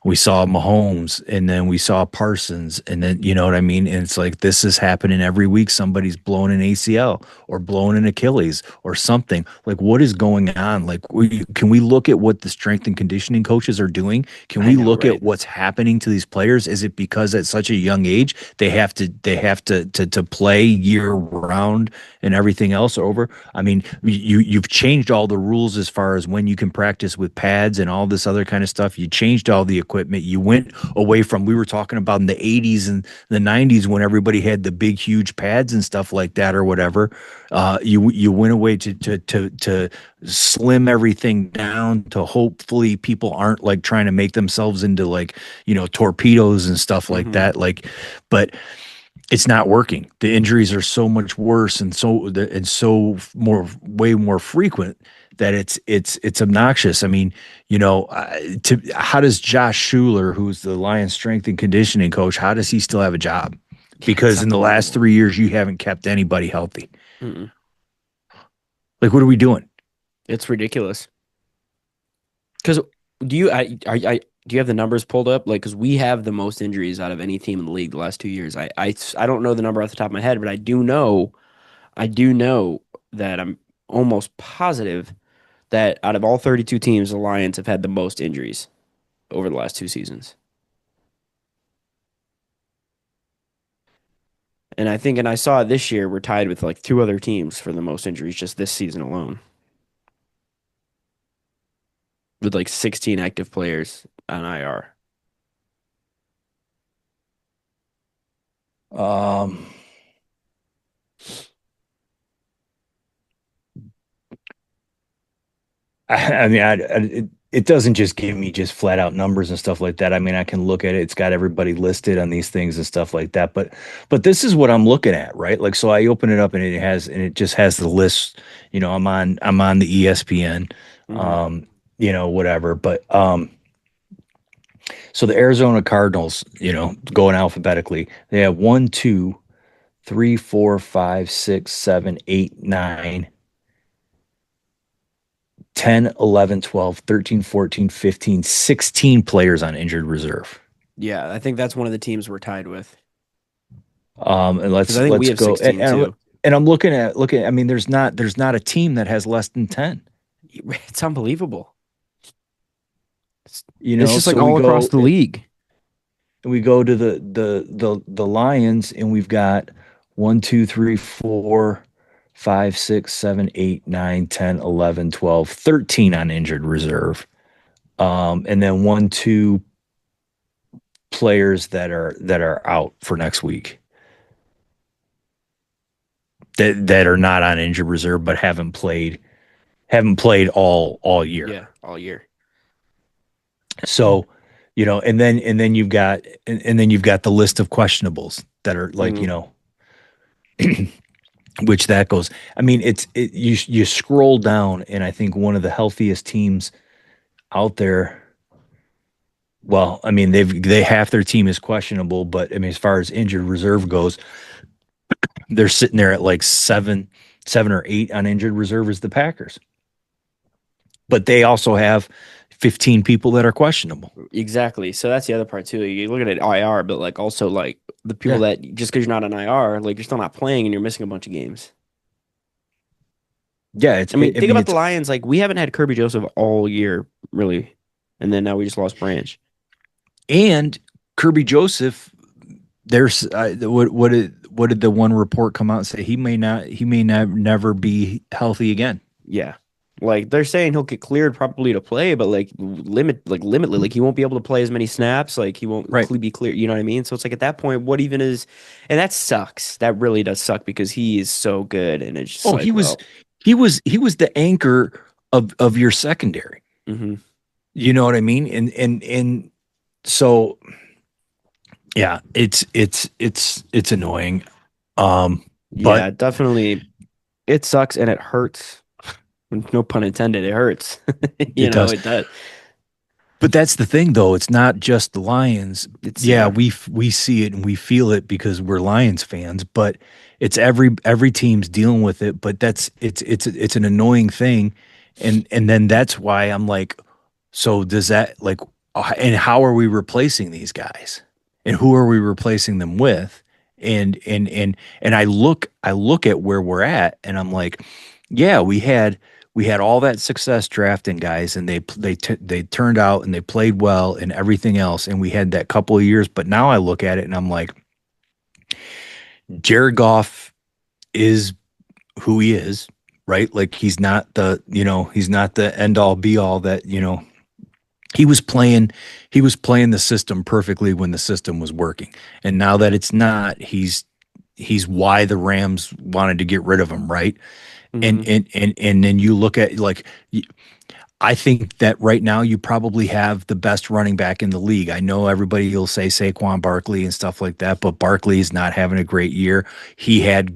Mahomes, and then we saw Parsons, and then you know what I mean. And it's like this is happening every week. Somebody's blowing an ACL or blowing an Achilles or something. Like, what is going on? Like, can we look at what the strength and conditioning coaches are doing? Can I we know, look right? at what's happening to these players? Is it because at such a young age they have to play year round and everything else over? I mean, you've changed all the rules as far as when you can practice with pads and all this other kind of stuff. You changed all the equipment. You went away from we were talking about in the 80s and the 90s when everybody had the big huge pads and stuff like that or whatever. You went away to slim everything down to hopefully people aren't like trying to make themselves into like torpedoes and stuff like Hmm. that. Like, but it's not working. The injuries are so much worse and so more way more frequent that it's obnoxious. I mean, how does Josh Schuler, who's the Lions strength and conditioning coach, how does he still have a job? Yeah, it's Because in the last unbelievable. 3 years, you haven't kept anybody healthy. Mm-mm. Like, what are we doing? It's ridiculous. Because do you have the numbers pulled up? Like, because we have the most injuries out of any team in the league the last 2 years. I don't know the number off the top of my head, but I do know I do know that I'm almost positive that out of all 32 teams, the Lions have had the most injuries over the last two seasons. And I saw this year we're tied with like two other teams for the most injuries just this season alone, with like 16 active players on IR. Um, I mean, it doesn't just give me just flat out numbers and stuff like that. I mean, I can look at it. It's got everybody listed on these things and stuff like that. But this is what I'm looking at, right? Like, so I open it up and it just has the list. I'm on the ESPN, Hmm. um, whatever. But so the Arizona Cardinals, going alphabetically, they have 1, 2, 3, 4, 5, 6, 7, 8, 9. 10, 11, 12, 13, 14, 15, 16 players on injured reserve. Yeah, I think that's one of the teams we're tied with And because I let's think we let's have go 16 too. and I'm looking. I mean, there's not a team that has less than 10. It's unbelievable. It's, it's just like So we all across go the league. we go to the Lions, and we've got 1, 2, 3, 4, 5, 6, 7, 8, 9, 10, 11, 12, 13 on injured reserve. And then 1, 2 players that are out for next week, that are not on injured reserve but haven't played all year. Yeah, all year. So, and then you've got the list of questionables that are like, Hmm. which that goes. I mean, you scroll down, and I think one of the healthiest teams out there. Well, I mean, they half their team is questionable, but I mean, as far as injured reserve goes, they're sitting there at like seven or eight on injured reserve is the Packers. But they also have 15 people that are questionable. Exactly. So that's the other part too. You're looking at IR, but like also like the people Yeah. that just because you're not on IR, like you're still not playing and you're missing a bunch of games. Yeah, it's I mean, I think mean about the it's Lions. Like we haven't had Kirby Joseph all year, really, and then now we just lost Branch. and Kirby Joseph, there's what did the one report come out and say? He may not never be healthy again. Yeah, like they're saying he'll get cleared probably to play, but limited, like he won't be able to play as many snaps. Like he won't Right. be clear. You know what I mean? So it's like at that point, what even is? And that sucks. That really does suck because he is so good, and it's just Oh, like, well, he was the anchor of your secondary. hmm. You know what I mean? And so yeah, it's annoying. But Yeah, definitely. It sucks and it hurts. No pun intended. It hurts. it does. It does. But that's the thing, though. It's not just the Lions. It's Yeah, yeah. we see it and we feel it because we're Lions fans. But it's every team's dealing with it. But it's an annoying thing, and then that's why I'm like, so does that like, and how are we replacing these guys, and who are we replacing them with? And I look at where we're at, and I'm like, yeah, we had all that success drafting guys, and they turned out and they played well and everything else, and we had that couple of years. But now I look at it and I'm like, Jared Goff is who he is, right? Like he's not the end all be all that, he was playing the system perfectly when the system was working. And now that it's not, he's why the Rams wanted to get rid of him, right? And Hmm. and and and then you look at like, I think that right now you probably have the best running back in the league. I know everybody will say Saquon Barkley and stuff like that, but Barkley is not having a great year. He had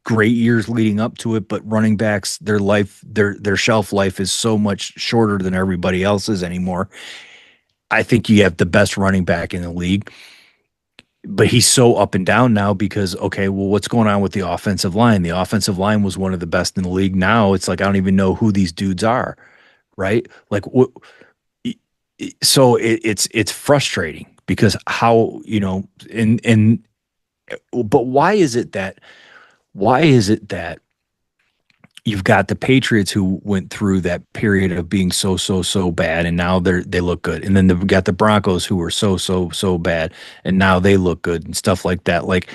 great years leading up to it, but running backs, their shelf life is so much shorter than everybody else's anymore. I think you have the best running back in the league, but he's so up and down now because, okay, well, what's going on with the offensive line? The offensive line was one of the best in the league. Now it's like I don't even know who these dudes are, right? Like what? So it's frustrating because how, and but why is it that why is it that you've got the Patriots who went through that period of being so bad, and now they look good, and then they've got the Broncos who were so bad, and now they look good and stuff like that. Like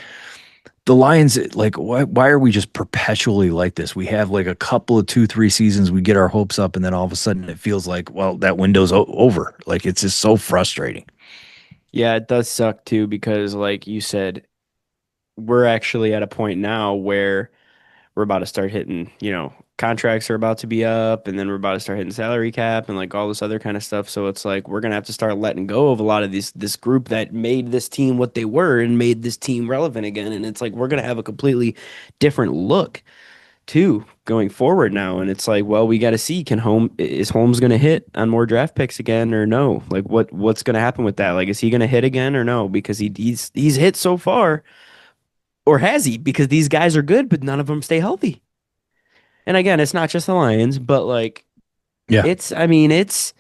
the Lions, like why are we just perpetually like this? We have like a couple of 2, 3 seasons, we get our hopes up, and then all of a sudden it feels like, well, that window's over. Like it's just so frustrating. Yeah, it does suck too because like you said, we're actually at a point now where we're about to start hitting, contracts are about to be up and then we're about to start hitting salary cap and like all this other kind of stuff. So it's like we're gonna have to start letting go of a lot of this group that made this team what they were and made this team relevant again. And it's like we're gonna have a completely different look too going forward now. And it's like, well, we gotta see, is Holmes gonna hit on more draft picks again or no? Like what's gonna happen with that? Like is he gonna hit again or no? Because he's hit so far, or has he? Because these guys are good, but none of them stay healthy. And again, it's not just the Lions, but like Yeah, I mean, it's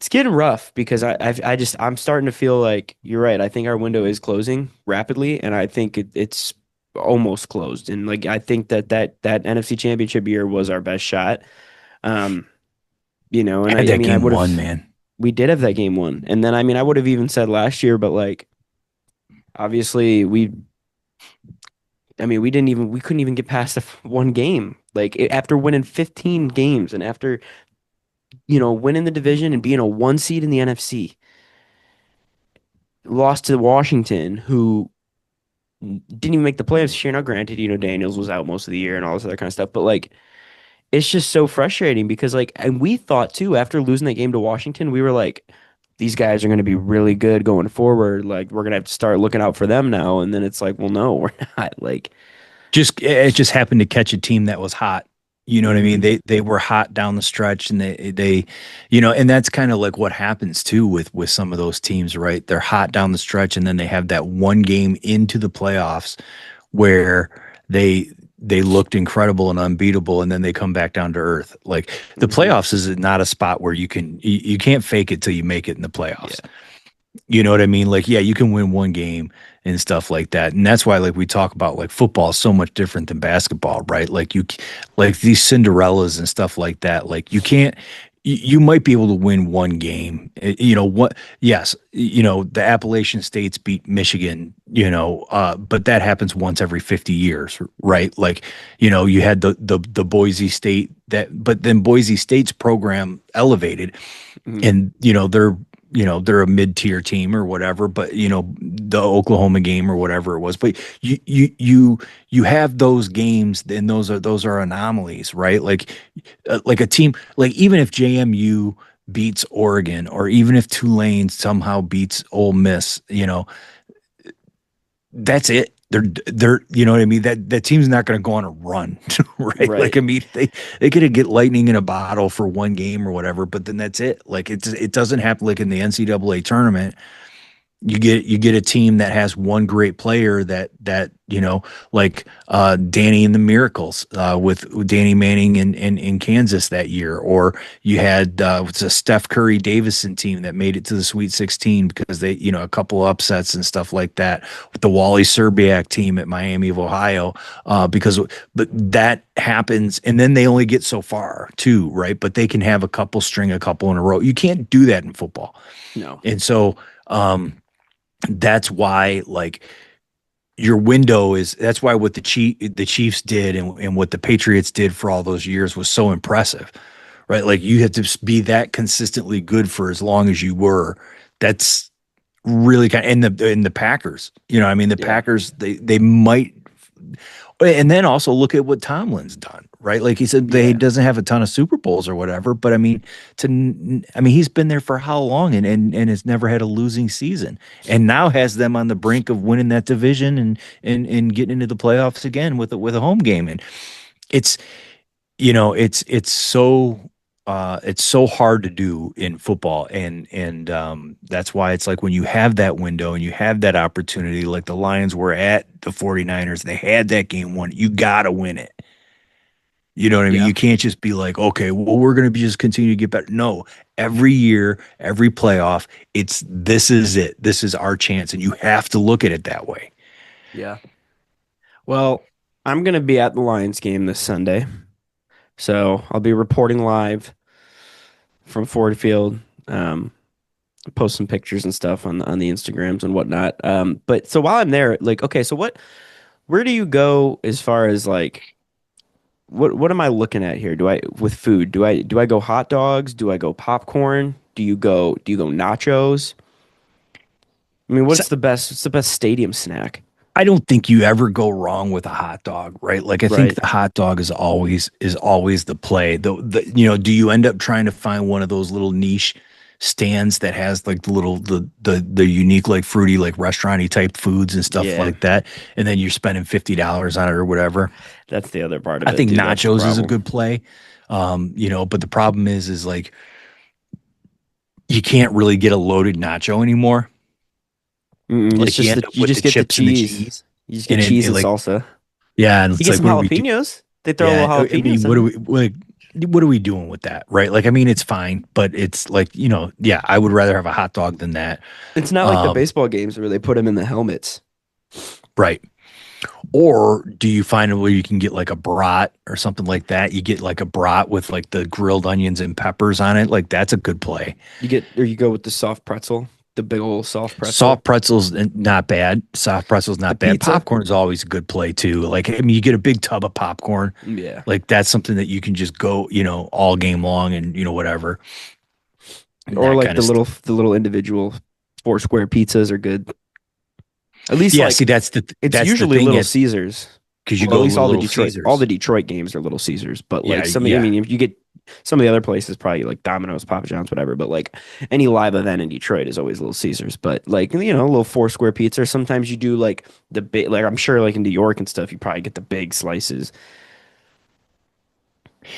getting rough because I'm starting to feel like you're right. I think our window is closing rapidly, and I think it's almost closed. And like I think that NFC Championship year was our best shot. Um, and had I that mean, I game would won, have man. we did have that game won, and then I mean, I would have even said last year, but like obviously we couldn't even get past one game. Like after winning 15 games and after winning the division and being a one seed in the NFC, lost to Washington, who didn't even make the playoffs this year. Now, granted, Daniels was out most of the year and all this other kind of stuff, but like it's just so frustrating because like, and we thought too after losing that game to Washington, we were like, these guys are going to be really good going forward. Like we're going to have to start looking out for them now. And then it's like, well, no, we're not. Like, Just it just happened to catch a team that was hot. You know what I mean? mhm, They were hot down the stretch, and and that's kind of like what happens too with some of those teams, right? They're hot down the stretch, and then they have that one game into the playoffs where they they looked incredible and unbeatable, and then they come back down to earth. Like the mhm, playoffs is not a spot where you can't fake it till you make it in the yeah, playoffs. You know what I mean? Like, yeah, you can win one game and stuff like that. And that's why, like, we talk about like football is so much different than basketball, right? Like these Cinderellas and stuff like that. Like, you might be able to win one game. You know what? Yes, the Appalachian States beat Michigan, but that happens once every 50 years, right? Like, you had the Boise State but then Boise State's program elevated mhm, and they're a mid-tier team or whatever, but the Oklahoma game or whatever it was, but you have those games, and those are anomalies, right? Like a team, like even if JMU beats Oregon, or even if Tulane somehow beats Ole Miss, that's it. They're you know what I mean? That team's not going to go on a run, right? Like right, I mean, they could get lightning in a bottle for one game or whatever, but then that's it. Like it doesn't happen like in the NCAA tournament. You get a team that has one great player that like Danny and the Miracles with Danny Manning in Kansas that year, or you had it's a Steph Curry Davison team that made it to the Sweet 16 because they a couple upsets and stuff like that, with the Wally Serbiak team at Miami of Ohio, because but that happens, and then they only get so far too, right? But they can have a couple in a row. You can't do that in football, no, and so. That's why like that's why what the Chiefs did, and what the Patriots did for all those years was so impressive, right? Like you had to be that consistently good for as long as you were. That's really kind of, in the Packers, I mean, the yeah, Packers, they might, and then also look at what Tomlin's done, right? Like he said, they yeah, doesn't have a ton of Super Bowls or whatever, but I mean, he's been there for how long, and has never had a losing season, and now has them on the brink of winning that division, and getting into the playoffs again with a home game, and it's it's so hard to do in football, and that's why it's like when you have that window and you have that opportunity, like the Lions were at the 49ers, they had that game won, you gotta win it. You know what I mean? yeah, You can't just be like, okay, well, we're gonna be just continue to get better. No, every year, every playoff, this is it. This is our chance, and you have to look at it that way. yeah. Well, I'm gonna be at the Lions game this Sunday, so I'll be reporting live from Ford Field. Um, Post some pictures and stuff on the Instagrams and whatnot. But so while I'm there, like, okay, so where do you go as far as like what am I looking at here? Do I with food? Do I go hot dogs? Do I go popcorn? Do you go nachos? I mean, So what's the best stadium snack? I don't think you ever go wrong with a hot dog, right? Like I think Right. the hot dog is always the play. Do you end up trying to find one of those little niche stands that has like the unique like fruity like restauranty type foods and stuff Yeah, like that, and then you're spending $50 on it or whatever. that's the other part of I it think too. That's the nachos is a problem. good play. But the problem is like you can't really get a loaded nacho anymore. It's Like you just end the up you with just the get the chips and the cheese. cheese, You just get and cheese and like salsa. yeah, and You it's get like some what do we do? jalapenos. They throw a Yeah, little I mean, jalapenos what in do them. we like? What are we doing with that, right? Like, I mean, it's fine, but it's like yeah, I would rather have a hot dog than that, It's not like the um, baseball games where they put them in the helmets. right? Or do you find it where you can get like a brat or something like that? You get like a brat with like the grilled onions and peppers on it, like that's a good play. You go with the soft pretzel, the big old soft pretzel, Soft pretzels, not bad. Soft pretzels, the not bad. pizza. Popcorn is always a good play too. Like, I mean, you get a big tub of popcorn. Yeah. Like that's something that you can just go, all game long and whatever and Or that like kind of stuff. the little individual four square pizzas are good. At least Yeah, see, like it's that's the usually thing Little at Caesars. because you Well, at go to least Little all the Caesars. Detroit games are Little Caesars. But Yeah, like I yeah, mean, if you get some of the other places, probably like Domino's, Papa John's, whatever. But like any live event in Detroit is always Little Caesars. But like a little four square pizza. Sometimes you do like the big, like I'm sure like in New York and stuff, you probably get the big slices.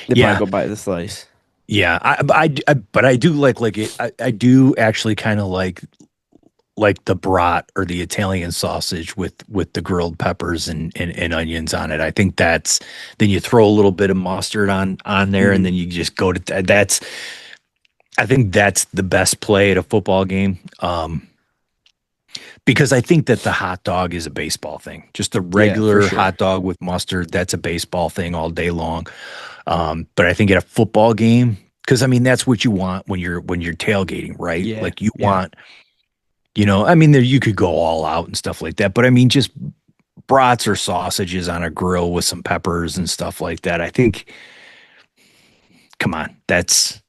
They probably yeah, go buy the slice. yeah. But I do like it. I do actually kind of like the brat or the Italian sausage with the grilled peppers and onions on it. I think that's then you throw a little bit of mustard on there, and Hmm. then you just go to that's. I think that's the best play at a football game. Because I think that the hot dog is a baseball thing. Just a Yeah, for regular sure. hot dog with mustard, that's a baseball thing all day long. But I think at a football game, because I mean that's what you want when you're tailgating, right? Yeah, Like you yeah. want, I mean there you could go all out and stuff like that, but I mean just brats or sausages on a grill with some peppers and stuff like that. I think, come on, that's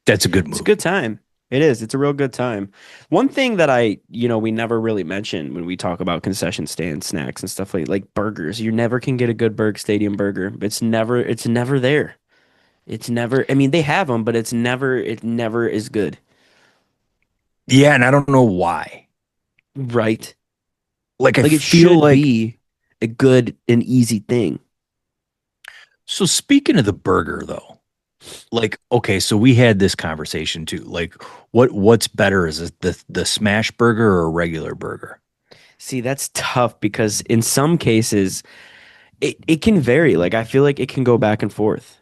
a good It's a move. good time. It is. It's a real good time. One thing that we never really mention when we talk about concession stand snacks and stuff like burgers. You never can get a good Berg Stadium burger. It's never there. It's never, I mean, they have them, but it never is good. Yeah, and I don't know why. Right. Like I Like it feel should like be a good and easy thing. so speaking of the burger though. Like okay, so we had this conversation too. Like what's better, is it the smash burger or a regular burger? See, that's tough because in some cases it can vary. Like I feel like it can go back and forth.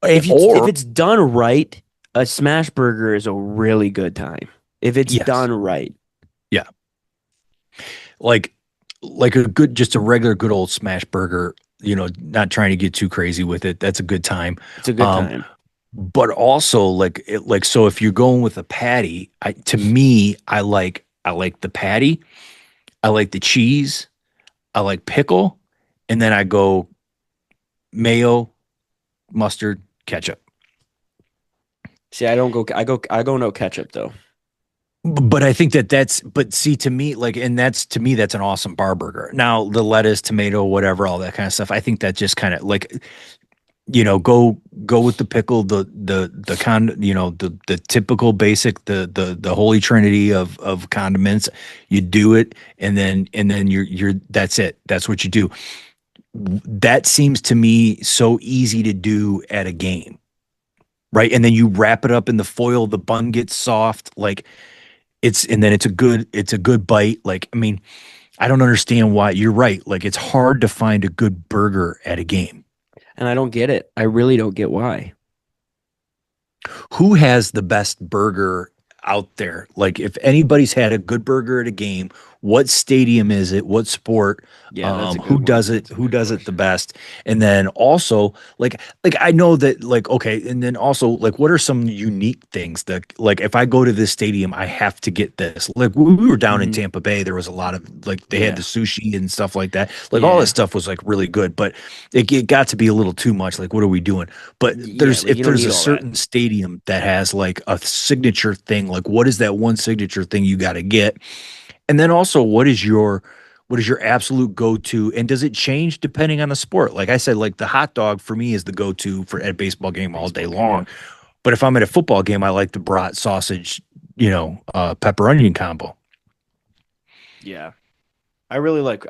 If Or it's done right, a smash burger is a really good time. If it's yes, done right, yeah, like a good, just a regular good old smash burger, not trying to get too crazy with it, that's a good time. it's a good um time. but also so if you're going with a patty, to me I like the patty, I like the cheese, I like pickle, and then I go mayo, mustard, ketchup. See, I don't go. I go no ketchup though. But I think but see, to me, like, and that's an awesome bar burger. Now, the lettuce, tomato, whatever, all that kind of stuff, I think that just kind of like, go with the pickle, the typical basic, the holy trinity of condiments. You do it, and then you're that's it. That's what you do. That seems to me so easy to do at a game, right? And then you wrap it up in the foil, the bun gets soft, like and then it's a good bite. Like, I mean, I don't understand why. You're right. Like, it's hard to find a good burger at a game. And I don't get it. I really don't get why. Who has the best burger out there? Like, if anybody's had a good burger at a game, what stadium is it, what sport, Yeah, that's a good who one. does it, That's a who good does it the question. best, and then also like I know that like okay, and then also like what are some unique things that like if I go to this stadium, I have to get this. Like when we were down in Hmm. Tampa Bay, there was a lot of like they had the Yeah. sushi and stuff like that. Like all this Yeah. stuff was like really good, but it got to be a little too much. Like what are we doing? But Yeah, there's like if you don't there's need a all that. certain stadium that has like a signature thing, like what is that one signature thing you got to get? And then also what is your absolute go-to and does it change depending on the sport? Like I said, like the hot dog for me is the go-to for at a baseball game all day Baseball game, long. yeah. But if I'm at a football game, I like the brat sausage, pepper onion combo. Yeah. I really like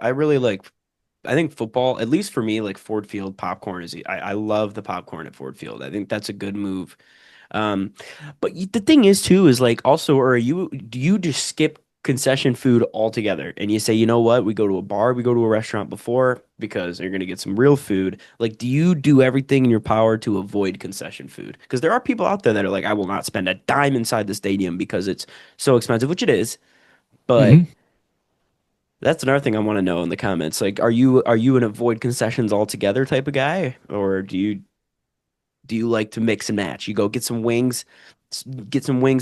I think football, at least for me, like Ford Field popcorn I love the popcorn at Ford Field. I think that's a good move. Um, but the thing is too is like also, or do you just skip concession food altogether and you say, you know what, we go to a bar, we go to a restaurant before because you're gonna get some real food. Like, do you do everything in your power to avoid concession food? Because there are people out there that are like, I will not spend a dime inside the stadium because it's so expensive, which it is. But Hmm. that's another thing I want to know in the comments. Like, are you an avoid concessions altogether type of guy, or do you like to mix and match? You go get some wings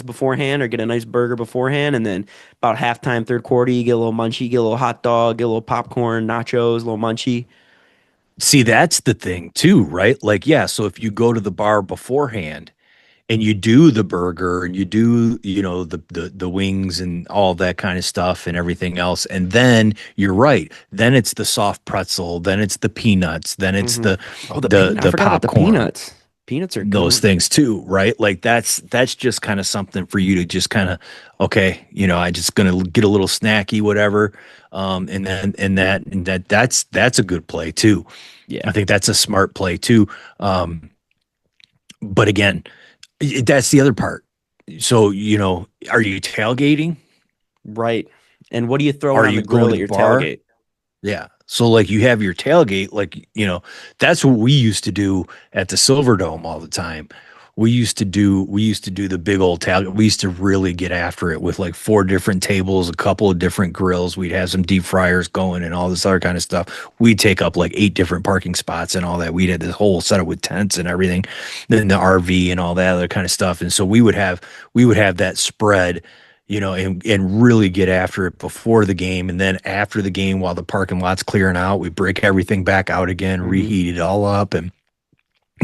beforehand, or get a nice burger beforehand, and then about halftime, third quarter, you get a little munchie, get a little hot dog, get a little popcorn, nachos, a little munchie. See, that's the thing too, right? Like, yeah, so if you go to the bar beforehand and you do the burger and you do, the wings and all that kind of stuff and everything else, and then you're right. Then it's the soft pretzel, then it's the peanuts, then it's Hmm. the Oh, the the peanut! I the forgot about the popcorn, peanuts. Peanuts are those going. things too, right? Like that's just kind of something for you to just kind of okay, I just gonna get a little snacky, whatever. And that's a good play too. I Yeah, think that's a smart play too. But again, that's the other part. So, are you tailgating? right. And what are you throwing Are on the you going grill to at the your bar? tailgate? Yeah. So like you have your tailgate, like, that's what we used to do at the Silver Dome all the time. We used to do the big old tailgate. We used to really get after it with like four different tables, a couple of different grills. We'd have some deep fryers going and all this other kind of stuff. We'd take up like eight different parking spots and all that. We'd have this whole setup with tents and everything, then the RV and all that other kind of stuff. And so we would have that spread, and really get after it before the game. And then after the game, while the parking lot's clearing out, we break everything back out again, Hmm. reheat it all up, and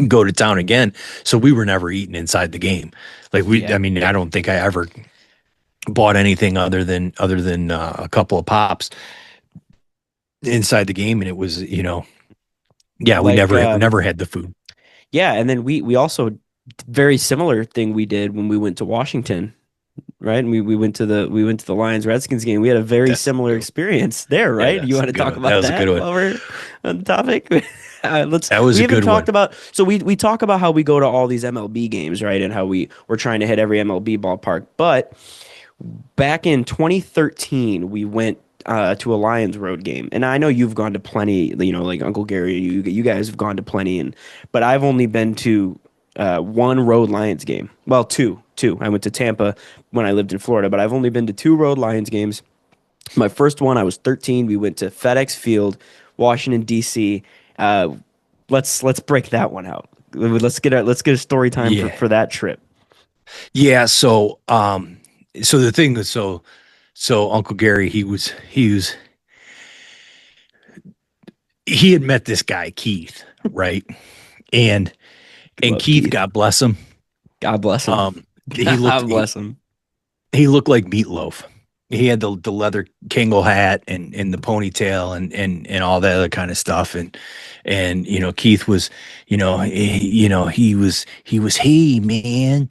go to town again. So we were never eating inside the game. Like Yeah. I mean, I don't think I ever bought anything other than a couple of pops inside the game, and it was, yeah, we Like, never had the food. yeah, and then we also very similar thing we did when we went to Washington, right? And we went to the Lions Redskins game. We had a very That's similar a good one. experience there, Yeah, right? You that's want a to good talk one. That about was a good that one. while we're on the topic? Let's That was we a haven't good talked one. about so we talk about how we go to all these MLB games, right? And how we're trying to hit every MLB ballpark. But back in 2013, we went to a Lions road game, and I know you've gone to plenty. Like Uncle Gary, you guys have gone to plenty, but I've only been to one road Lions game. Well, two. I went to Tampa when I lived in Florida, but I've only been to two road Lions games. My first one, I was 13. We went to FedEx Field, Washington D.C. Uh, let's break that one out. Let's get a story time for Yeah. for that trip. Yeah, so the thing is, so Uncle Gary, he had met this guy Keith, right? And and Love Keith, Keith. God bless him, God bless him. he looked God bless him. he looked like Meatloaf. He had the leather Kangol hat and the ponytail and all that other kind of stuff. And Keith was, he was, hey man,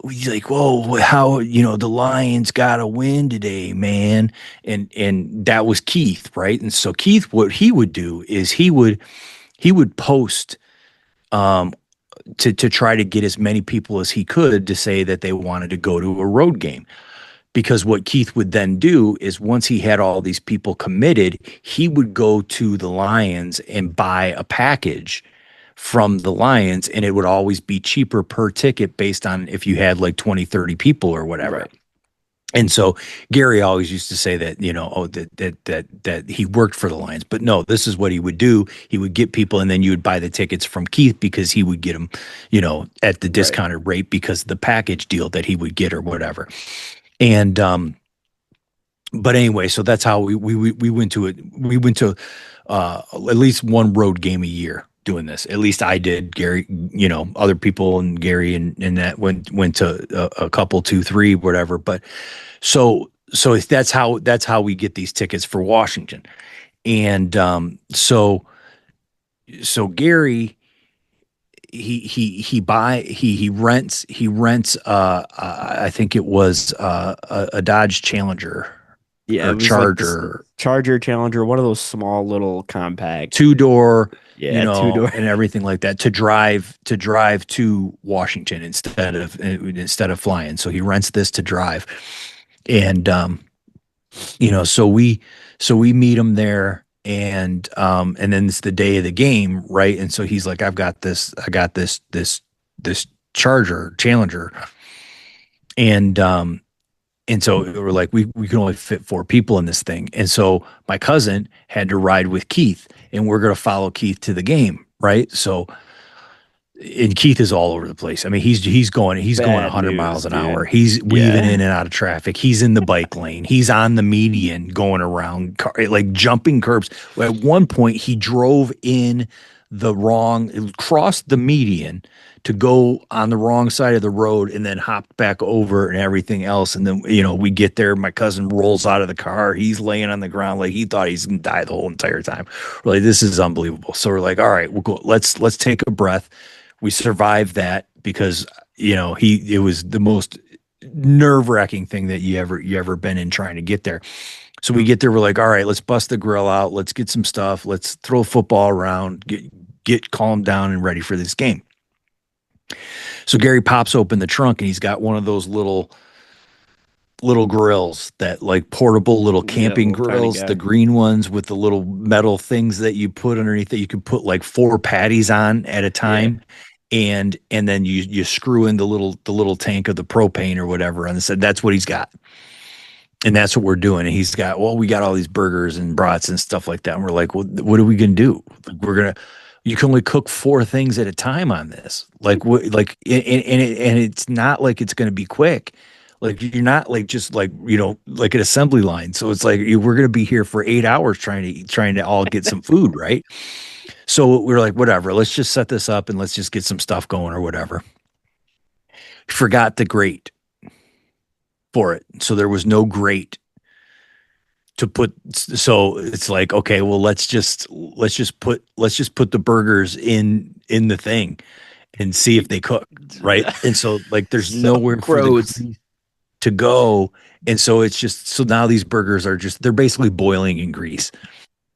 he's like, whoa, how, the Lions got a win today, man. And that was Keith, right? And so Keith, what he would do is he would post um to try to get as many people as he could to say that they wanted to go to a road game. Because what Keith would then do is once he had all these people committed, he would go to the Lions and buy a package from the Lions, and it would always be cheaper per ticket based on if you had like 20, 30 people or whatever. Right. And so Gary always used to say that, oh, that he worked for the Lions, but no, this is what he would do. He would get people, and then you would buy the tickets from Keith because he would get them, at the Right. discounted rate because of the package deal that he would get or whatever. And but anyway, so that's how we went to it. We went to at least one road game a year doing this. At least I did. Gary, other people and Gary and that went to a couple, two, three, whatever. But so that's how we get these tickets for Washington. And so Gary he rents I think it was a Dodge Challenger Yeah, or it was like this Charger, Charger Challenger, one of those small little compact. two door, Yeah, two door. and everything like that to drive to Washington instead of flying. So he rents this to drive. And so we meet him there, and then it's the day of the game, right? And so he's like, I got this Charger Challenger, and so we're like, we can only fit four people in this thing. And so my cousin had to ride with Keith, and we're gonna follow Keith to the game, right? So and Keith is all over the place. I mean, he's going Bad 100 news, miles an hour. dude. He's weaving Yeah. in and out of traffic. He's in the bike lane. He's on the median going around, like jumping curbs. At one point, he drove in crossed the median to go on the wrong side of the road and then hopped back over and everything else. And then, we get there. My cousin rolls out of the car. He's laying on the ground like he thought he's going to die the whole entire time. We're like, this is unbelievable. So we're like, all right, we'll go. Let's take a breath. We survived that because it was the most nerve-wracking thing that you ever been in trying to get there. So we get there, we're like, all right, let's bust the grill out, let's get some stuff, let's throw football around, get calmed down and ready for this game. So Gary pops open the trunk, and he's got one of those little grills, that like portable little Yeah, camping little tiny grills, the guy. green ones with the little metal things that you put underneath that you could put like four patties on at a Yeah. time. And then you screw in the little tank of the propane or whatever on the side. That's what he's got. And that's what we're doing. And he's got, well, we got all these burgers and brats and stuff like that. And we're like, well, what are we gonna do? You can only cook four things at a time on this. Like what? Like, and it's not like it's gonna be quick. Like you're not like just like like an assembly line. So it's like we're gonna be here for 8 hours trying to all get some food, right? So we are like, whatever. Let's just set this up and let's just get some stuff going or whatever. Forgot the grate for it, so there was no grate to put. So it's like, okay, well, let's just put the burgers in the thing and see if they cook, right? And so like, there's So nowhere for the gross. grease to go, and so it's just so now these burgers they're basically boiling in grease.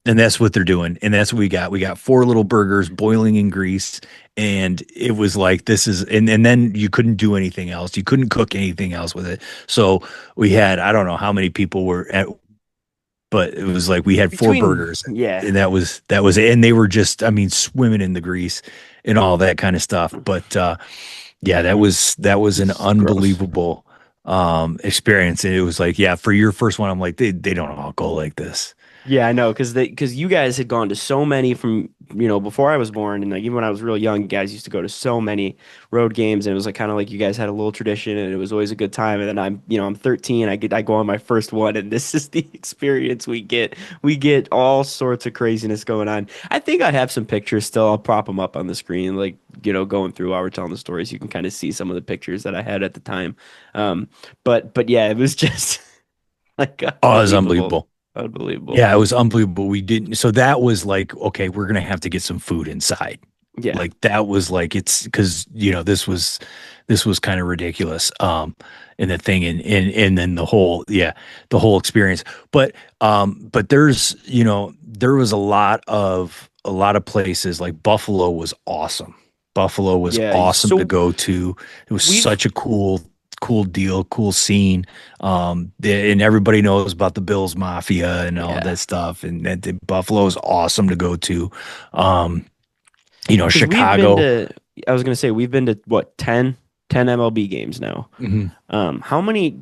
And that's what they're doing. And that's what we got. We got four little burgers boiling in grease. And it was like, this is, and then you couldn't do anything else. You couldn't cook anything else with it. So we had, I don't know how many people were at, but it was like we had four Between, burgers, yeah, and that was it. And they were just, I mean, swimming in the grease and all that kind of stuff. But yeah, that was an it's gross. unbelievable experience. And it was like, yeah, for your first one, I'm like, they don't all go like this. Yeah, I know, because you guys had gone to so many from before I was born, and like even when I was real young, you guys used to go to so many road games, and it was like kind of like you guys had a little tradition, and it was always a good time. And then I'm 13, I go on my first one, and this is the experience we get. We get all sorts of craziness going on. I think I have some pictures still. I'll prop them up on the screen, like going through while we're telling the stories. You can kind of see some of the pictures that I had at the time. Um, but yeah, it was just like Oh, it was unbelievable, unbelievable. unbelievable. Yeah, it was unbelievable. We didn't. So that was like, okay, we're gonna have to get some food inside. Yeah. Like that was like it's because this was kind of ridiculous. And the thing and then the whole experience. But there was a lot of places like Buffalo was awesome. Buffalo was Yeah, awesome to so go to. It was we've such a cool deal, cool scene. And everybody knows about the Bills Mafia and all yeah, that stuff. And that Buffalo is awesome to go to. Um, because we've been Chicago. to. I was gonna say we've been to what 10 MLB games now. Mhm. How many?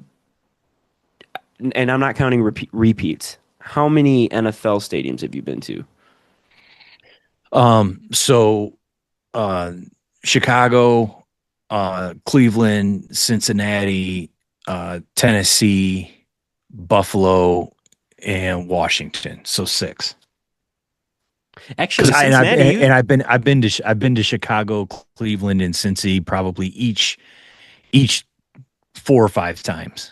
and I'm not counting repeats. How many NFL stadiums have you been to? So uh Chicago, Cleveland, Cincinnati, Tennessee, Buffalo, and Washington. So six. Because Actually, Cincinnati, I've been to Chicago, Cleveland, and Cincy probably each 4 or 5 times.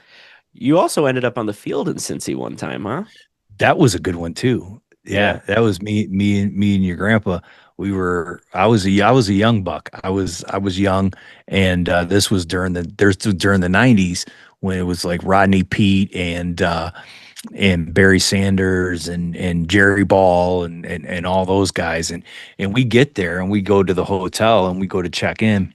you also ended up on the field in Cincy one time, huh? That was a good one too. Yeah. Yeah, that was me and your grandpa. I was a young buck. I was young, and this was during the '90s when it was like Rodney Pete and Barry Sanders and Jerry Ball and all those guys, and we get there and we go to the hotel and we go to check in,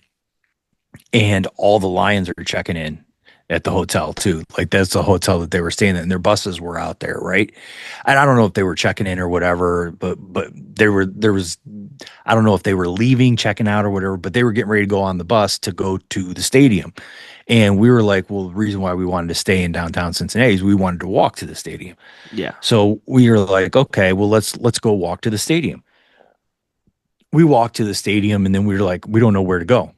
and all the Lions are checking in at the hotel too. Like that's the hotel that they were staying in, and their buses were out there, right? And I don't know if they were checking in or whatever, but there was I don't know if they were leaving, checking out or whatever, but they were getting ready to go on the bus to go to the stadium. And we were like, well, the reason why we wanted to stay in downtown Cincinnati is we wanted to walk to the stadium. Yeah. So we were like, okay, well let's go walk to the stadium. We walked to the stadium and then we were like, we don't know where to go.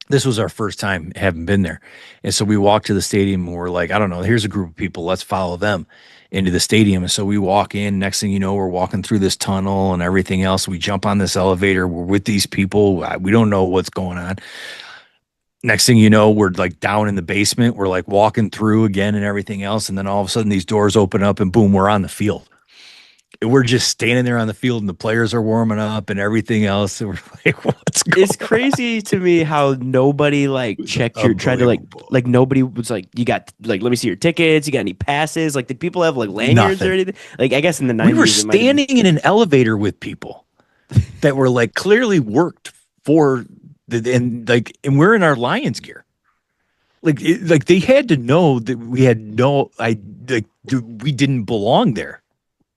This was our first time having been there. And so we walked to the stadium and we're like, I don't know, here's a group of people. Let's follow them into the stadium. And so we walk in. Next thing you know, we're walking through this tunnel and everything else. We jump on this elevator. We're with these people. We don't know what's going on. Next thing you know, we're like down in the basement. We're like walking through again and everything else. And then all of a sudden, these doors open up and boom, we're on the field. We're just standing there on the field and the players are warming up and everything else. And we're like, what's going It's crazy to me how nobody like checked your tried to Unbelievable. like nobody was like you got like let me see your tickets, you got any passes? Like did people have like lanyards or Nothing. anything? Like I guess in the We were 90s it might have been standing in an elevator with people that were like clearly worked for and we're in our Lions gear. Like they had to know that we had no I like we didn't belong there,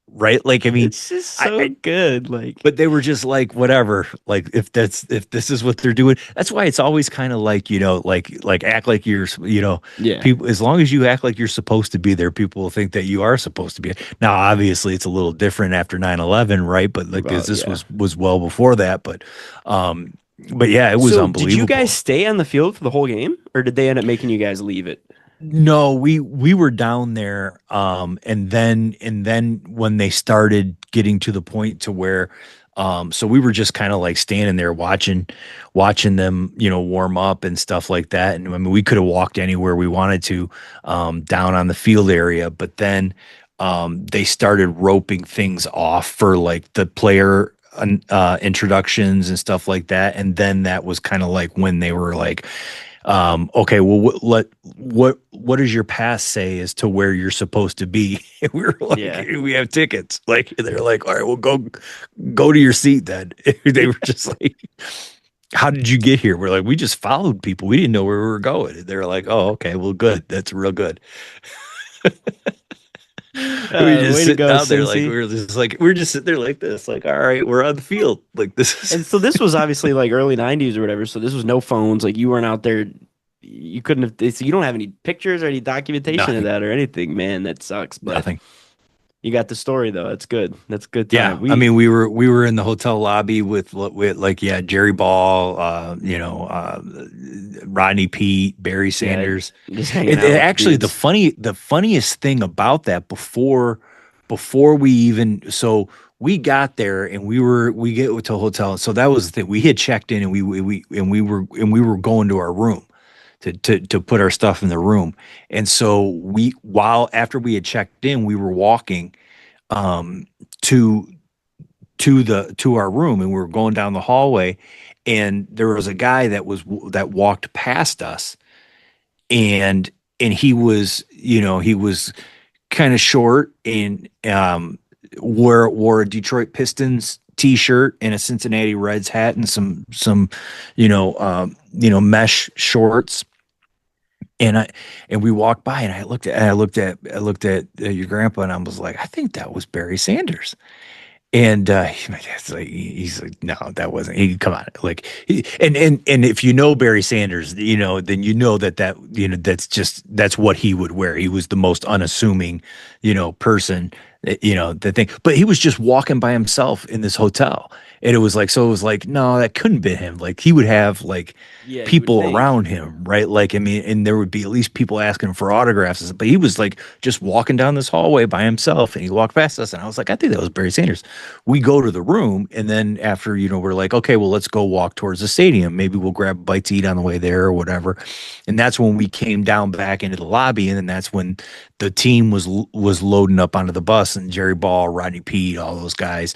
right? Like I mean, it's just so I good. Like but they were just like whatever. Like if this is what they're doing, that's why it's always kind of like like act like you're yeah. people as long as you act like you're supposed to be there, people will think that you are supposed to be. Now, obviously, it's a little different after 9/11, right? But like Well, this yeah. was well before that, um, but yeah, it was So did you guys unbelievable. stay on the field for the whole game or did they end up making you guys leave it? No, we were down there, and then when they started getting to the point to where, so we were just kind of like standing there watching them, warm up and stuff like that. And I mean, we could have walked anywhere we wanted to, down on the field area, but then, they started roping things off for like the player. Introductions and stuff like that, and then that was kind of like when they were like, okay, well, what does your pass say as to where you're supposed to be? And we were like, Yeah. we have tickets. Like they're like, all right, well, go to your seat then. They were just like, how did you get here? We're like, we just followed people. We didn't know where we were going. And they're like, oh, okay, well, good. That's real good. We just Way to sitting go, down there like Cincy. we're just sitting there like this, like, all right, we're on the field. Like this And is so this was obviously like early 90s or whatever. So this was no phones. Like you weren't out there. You couldn't have. So you don't have any pictures or any documentation of nothing, that or anything, man. That sucks. But nothing. you got the story though. That's good. That's a good Yeah, time. I We mean, we were in the hotel lobby with like yeah, Jerry Ball, Rodney Pete, Barry yeah, Sanders. just hanging out with the Actually, dudes. the funniest thing about that before we even so we got there and we get to a hotel. So that was the thing. We had checked in and we were going to our room to put our stuff in the room. And so we while after we had checked in, we were walking um to to our room and we were going down the hallway and there was a guy that walked past us and he was kind of short and wore a Detroit Pistons t-shirt and a Cincinnati Reds hat and some mesh shorts and we walked by and I looked at your grandpa and I was like, I think that was Barry Sanders. And my dad's like, he's like, no, that wasn't. He come on, like, and if you know Barry Sanders, then that's what he would wear. He was the most unassuming, person, the thing. But he was just walking by himself in this hotel, and it was like, no, that couldn't be him. Like he would have like Yeah, you would people think. around him, right? Like, I mean, and there would be at least people asking for autographs, but he was like just walking down this hallway by himself, and he walked past us, and I was like, I think that was Barry Sanders. We go to the room, and then after, we're like, okay, well, let's go walk towards the stadium. Maybe we'll grab a bite to eat on the way there or whatever. And that's when we came down back into the lobby, and then that's when the team was loading up onto the bus, and Jerry Ball, Rodney Peete, all those guys,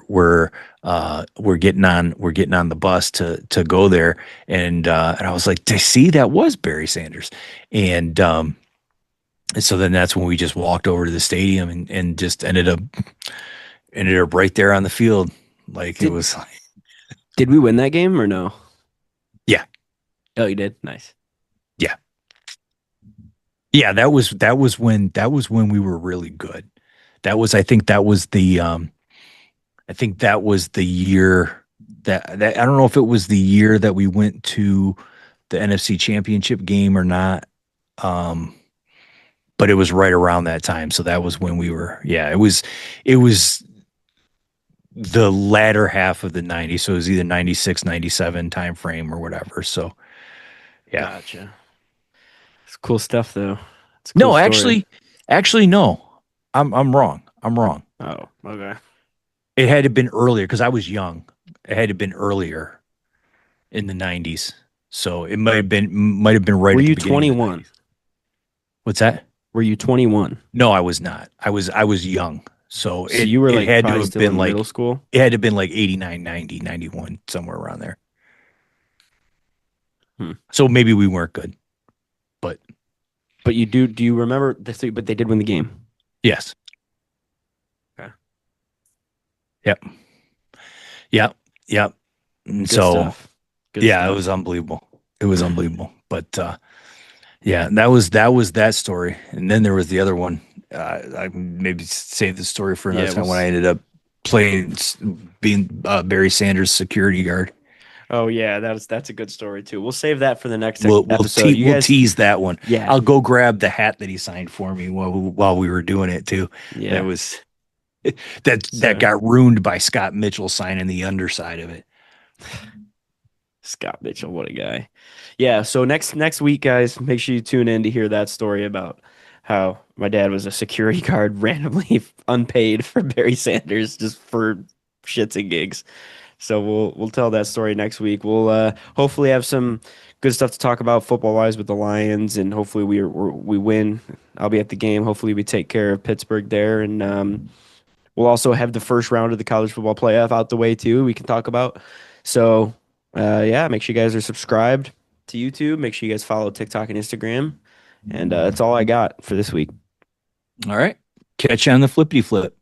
we're getting on the bus to go there, and I was like, to see that was Barry Sanders, and so then that's when we just walked over to the stadium and just ended up right there on the field. Like it Did was like, did we win that game or no? yeah, Oh, you did. Nice. yeah, yeah. That was when we were really good. I think that was the year that I don't know if it was the year that we went to the NFC Championship game or not. Um, but it was right around that time. So that was when we were, yeah, it was the latter half of the 90s. So it was either 96, 97 time frame or whatever. So yeah. Gotcha. It's cool stuff though. It's a cool No, story. actually, no. I'm wrong. I'm wrong. Oh, okay. It had to have been earlier because I was young. It had to have been earlier in the 90s. So it might have been right Were at the you beginning of the 21? 90s. What's that? Were you 21? No, I was not. I was young. So So it you were it like had to probably have still been in middle like school? it had to have been like 89, 90, 91, somewhere around there. Hmm. So maybe we weren't good, but But do you remember this? But they did win the game. yes. Okay. Yep. Yep. Yep. And Good so stuff. Good yeah, it stuff. was unbelievable. It was unbelievable. But yeah, that was that story. And then there was the other one. I maybe save the story for another Yeah, time when I ended up playing being Barry Sanders' security guard. oh yeah, that's a good story too. We'll save that for the next We'll episode. You we'll guys, tease that one. yeah, I'll go grab the hat that he signed for me while we were doing it too. That yeah. was that So got ruined by Scott Mitchell signing the underside of it. Scott Mitchell, what a guy. Yeah, so next week, guys, make sure you tune in to hear that story about how my dad was a security guard randomly unpaid for Barry Sanders just for shits and gigs. So we'll tell that story next week. We'll hopefully have some good stuff to talk about football wise with the Lions, and hopefully we win. I'll be at the game. Hopefully we take care of Pittsburgh there, and we'll also have the first round of the college football playoff out the way too. We can talk about. So yeah, make sure you guys are subscribed to YouTube. Make sure you guys follow TikTok and Instagram, and that's all I got for this week. All right. Catch you on the flippity flip.